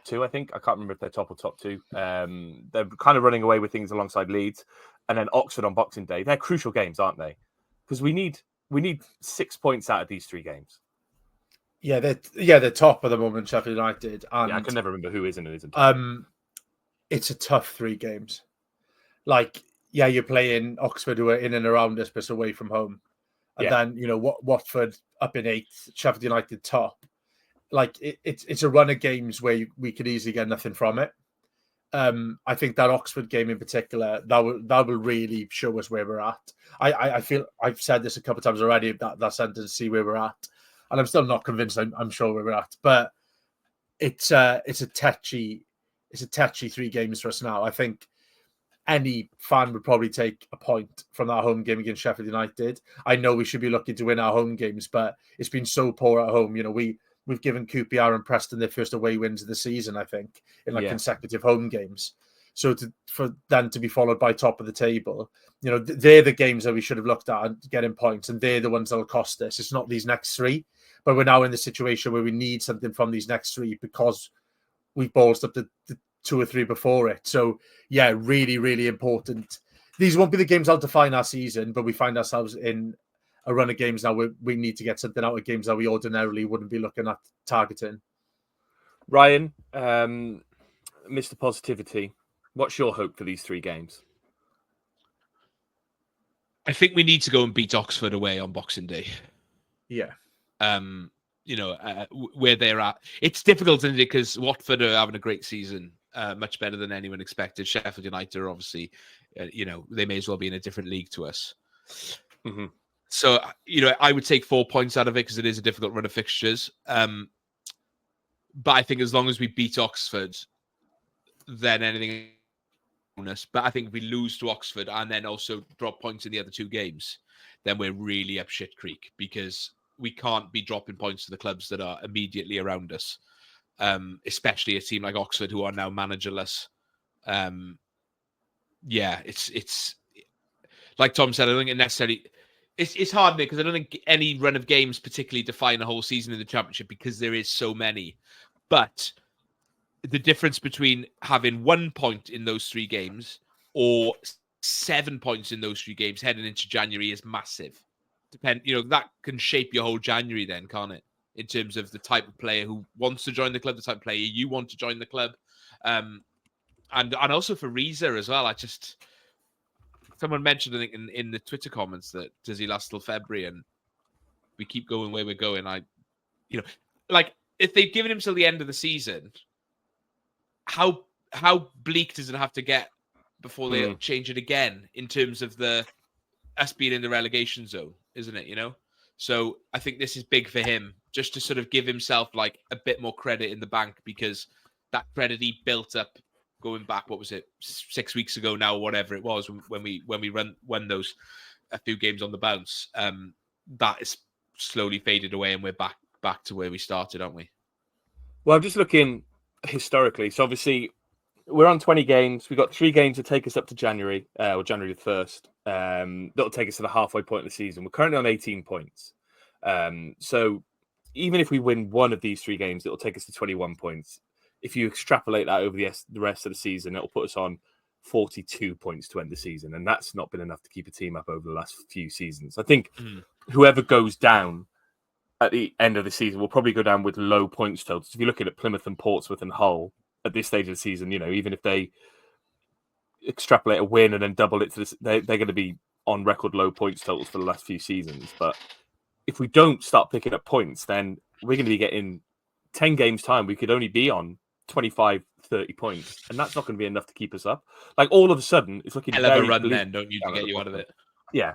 two, I think. I can't remember if they're top or top two. They're kind of running away with things alongside Leeds. And then Oxford on Boxing Day. They're crucial games, aren't they? Because we need 6 points out of these three games. Yeah, they're top at the moment, Sheffield United. And, I can never remember who is and who isn't. It's a tough 3 games. Like, yeah, you're playing Oxford, who are in and around us, but away from home. And then, you know, Watford up in 8th, Sheffield United top. Like, it's a run of games where we could easily get nothing from it. I think that Oxford game in particular, that will really show us where we're at. I feel I've said this a couple of times already, that sentence, see where we're at. And I'm still not convinced I'm sure where we're at. But it's a touchy 3 games for us now. I think any fan would probably take a point from that home game against Sheffield United. I know we should be looking to win our home games, but it's been so poor at home. You know, we've given QPR and Preston their first away wins of the season, I think, in consecutive home games. So for them to be followed by top of the table, you know, they're the games that we should have looked at and getting points, and they're the ones that will cost us. It's not these next 3, but we're now in the situation where we need something from these next 3 because we've ballsed up the 2 or 3 before it. So yeah, really, really important. These won't be the games that'll define our season, but we find ourselves in a run of games now where we need to get something out of games that we ordinarily wouldn't be looking at targeting. Ryan, Mr. Positivity, what's your hope for these 3 games? I think we need to go and beat Oxford away on Boxing Day. Yeah. You know, where they're at. It's difficult, isn't it? Because Watford are having a great season, much better than anyone expected. Sheffield United are obviously, you know, they may as well be in a different league to us. Mm-hmm. So, you know, I would take 4 points out of it because it is a difficult run of fixtures. But I think as long as we beat Oxford, then anything bonus. But I think if we lose to Oxford and then also drop points in the other 2 games, then we're really up shit creek, because we can't be dropping points to the clubs that are immediately around us, especially a team like Oxford, who are now managerless. Yeah, it's like Tom said, I don't think it necessarily... It's hard, because I don't think any run of games particularly define a whole season in the Championship, because there is so many. But the difference between having 1 point in those 3 games or 7 points in those 3 games heading into January is massive. You know, that can shape your whole January then, can't it? In terms of the type of player who wants to join the club, the type of player you want to join the club. And also for Reza as well. Someone mentioned, I think, in the Twitter comments that does he last till February, and we keep going where we're going. You know, like, if they've given him till the end of the season, how bleak does it have to get before they change it again in terms of us being in the relegation zone, isn't it? You know, so I think this is big for him, just to sort of give himself like a bit more credit in the bank, because that credit he built up going back, what was it, 6 weeks ago now, or whatever it was, when we won those a few games on the bounce, that is slowly faded away, and we're back to where we started, aren't we? Well, I'm just looking historically. So obviously we're on 20 games. We've got 3 games to take us up to January, or January the 1st. that'll take us to the halfway point of the season. We're currently on 18 points. So even if we win one of these 3 games, it'll take us to 21 points. If you extrapolate that over the rest of the season, it'll put us on 42 points to end the season. And that's not been enough to keep a team up over the last few seasons. I think whoever goes down at the end of the season will probably go down with low points totals. If you look at Plymouth and Portsmouth and Hull at this stage of the season, even if they extrapolate a win and then double it to this, they're going to be on record low points totals for the last few seasons. But if we don't start picking up points, then we're going to be getting 10 games time. We could only be on 25, 30 points, and that's not going to be enough to keep us up. Like all of a sudden, it's looking hell of very a run bleak then, don't you, to get you out of it? Yeah.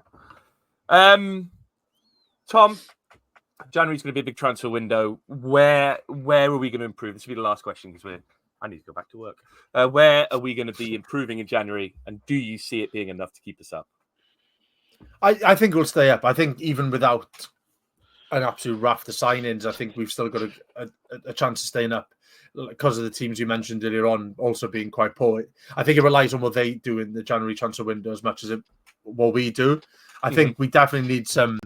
Tom, January's going to be a big transfer window. Where are we going to improve? This will be the last question because I need to go back to work. Where are we going to be improving in January, and do you see it being enough to keep us up? I think we'll stay up. I think even without an absolute raft of signings, I think we've still got a chance of staying up because of the teams you mentioned earlier on also being quite poor. I think it relies on what they do in the January transfer window as much as what we do. I think we definitely need some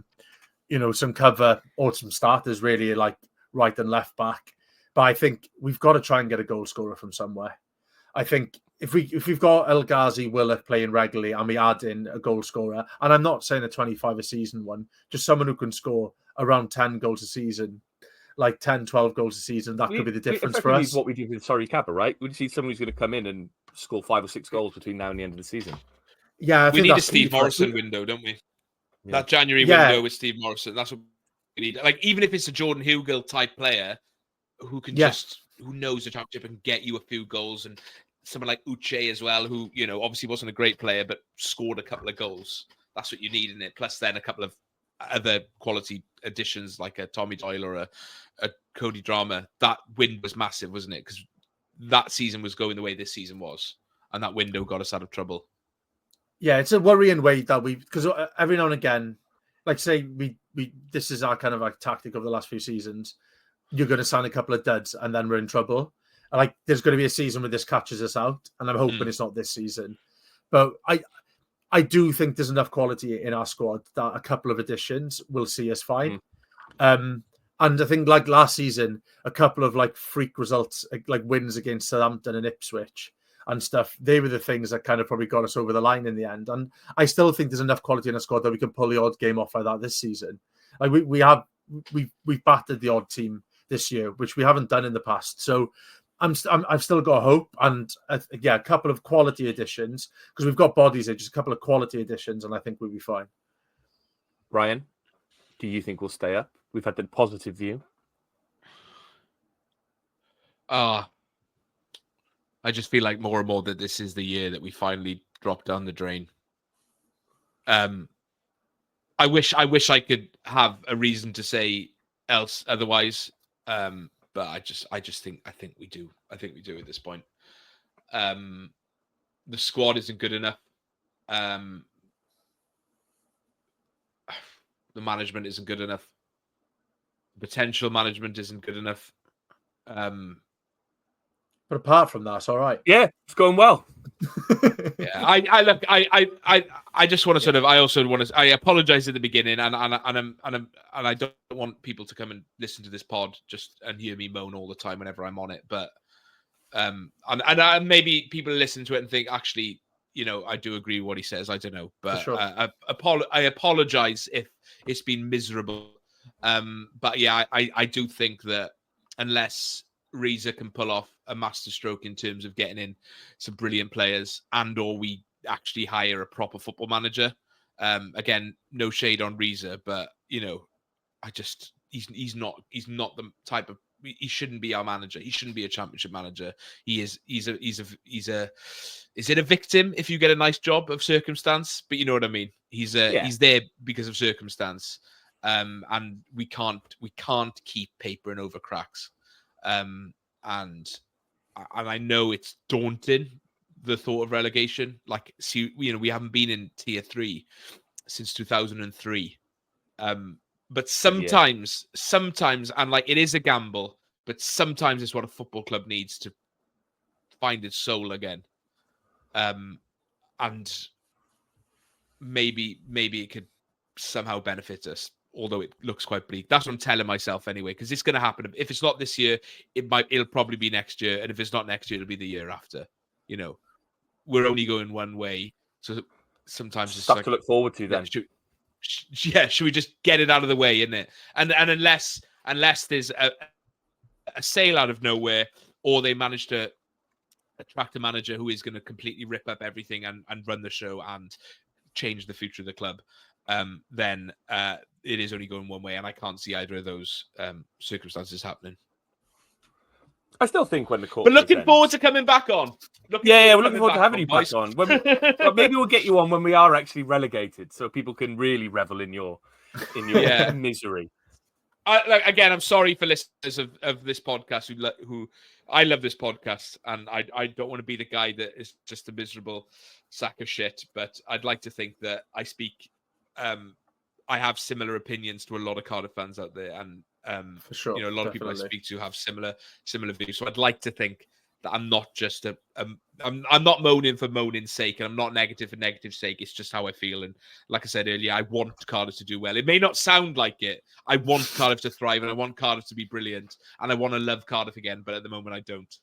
cover or some starters really, like right and left back. But I think we've got to try and get a goal scorer from somewhere. I think if we've got El Ghazi, Willock playing regularly and we add in a goal scorer, and I'm not saying a 25 a season one, just someone who can score around 10 goals a season, like 10, 12 goals a season, that could be the difference for us. What we did with Sorry Kappa, right? We see someone who's going to come in and score 5 or 6 goals between now and the end of the season. Yeah, we need a Steve Morrison window, don't we? Yeah. That January window with Steve Morrison, that's what we need. Like, even if it's a Jordan Hugill type player who can who knows the championship and get you a few goals, and someone like Uche as well, who, obviously wasn't a great player, but scored a couple of goals. That's what you need in it. Plus then a couple of other quality additions like a Tommy Doyle or a Cody Drama. That win was massive, wasn't it? Because that season was going the way this season was, and that window got us out of trouble. Yeah, it's a worrying way that because every now and again, like say we this is our kind of like tactic over the last few seasons. You're going to sign a couple of duds and then we're in trouble. And like there's going to be a season where this catches us out, and I'm hoping it's not this season. But I do think there's enough quality in our squad that a couple of additions will see us fine. And I think like last season, a couple of like freak results, like wins against Southampton and Ipswich and stuff, they were the things that kind of probably got us over the line in the end. And I still think there's enough quality in our squad that we can pull the odd game off like that this season. Like we've battered the odd team this year, which we haven't done in the past. So I've still got hope, and a couple of quality additions because we've got bodies there, just a couple of quality additions, and I think we'll be fine. Ryan, do you think we'll stay up? We've had the positive view. I just feel like more and more that this is the year that we finally drop down the drain. I wish I could have a reason to say else otherwise. But I think we do. I think we do at this point. The squad isn't good enough. The management isn't good enough. Potential management isn't good enough. But apart from that, it's all right. Yeah, it's going well. I just want to sort of. I also want to. I apologize at the beginning, and I don't want people to come and listen to this pod and hear me moan all the time whenever I'm on it. But and maybe people listen to it and think, actually, I do agree with what he says. I don't know, but sure. I apologize if it's been miserable. But yeah, I do think that unless Reza can pull off a masterstroke in terms of getting in some brilliant players, or we actually hire a proper football manager. Again, no shade on Reza, but he's not the type of. He shouldn't be our manager. He shouldn't be a championship manager. He's a. Is it a victim if you get a nice job of circumstance? But you know what I mean. He's there because of circumstance. And we can't keep papering over cracks. And I know it's daunting, the thought of relegation. Like, see, we haven't been in tier 3 since 2003. But sometimes, and like it is a gamble, but sometimes it's what a football club needs to find its soul again. And maybe it could somehow benefit us, although it looks quite bleak. That's what I'm telling myself anyway, because it's going to happen. If it's not this year, it'll probably be next year, and if it's not next year, it'll be the year after. You know, we're only going one way, so sometimes it's stuff like to look forward to then. Should we just get it out of the way, isn't it? And unless there's a sale out of nowhere, or they manage to attract a manager who is going to completely rip up everything and run the show and change the future of the club, then it is only going one way, and I can't see either of those circumstances happening. I still think when the court. But looking forward to coming back on. We're looking forward to having you back on. Well, maybe we'll get you on when we are actually relegated, so people can really revel in your misery. I'm sorry for listeners of this podcast who I love this podcast, and I don't want to be the guy that is just a miserable sack of shit. But I'd like to think that I speak. I have similar opinions to a lot of Cardiff fans out there, and for sure, you know, a lot of people I speak to have similar views. So I'd like to think that I'm not just I'm not moaning for moaning's sake, and I'm not negative for negative's sake. It's just how I feel, and like I said earlier, I want Cardiff to do well. It may not sound like it. I want Cardiff to thrive, and I want Cardiff to be brilliant, and I want to love Cardiff again. But at the moment, I don't.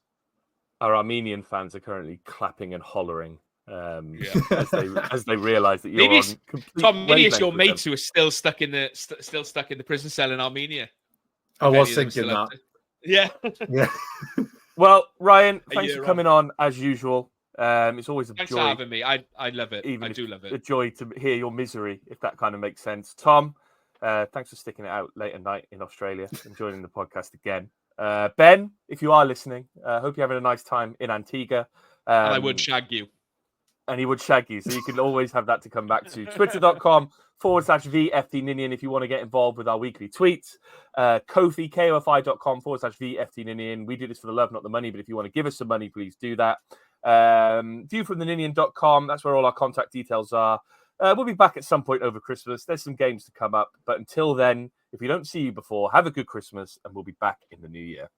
Our Armenian fans are currently clapping and hollering as they realise that you're maybe on complete Tom. Maybe it's your wavelength with mates who are still stuck in the prison cell in Armenia. I was thinking that. Yeah. Well, Ryan, thanks for coming on as usual. It's always a thanks joy. for having me. I love it. I do love it. A joy to hear your misery, if that kind of makes sense. Tom, thanks for sticking it out late at night in Australia and joining the podcast again. Ben, if you are listening, hope you're having a nice time in Antigua. And I would shag you. And he would shag you, so you can always have that to come back to. Twitter.com/VFT Ninian if you want to get involved with our weekly tweets. Ko-fi, KOFI.com/VFT Ninian. We do this for the love, not the money, but if you want to give us some money, please do that. Viewfromtheninian.com, that's where all our contact details are. We'll be back at some point over Christmas. There's some games to come up, but until then, if we don't see you before, have a good Christmas, and we'll be back in the new year.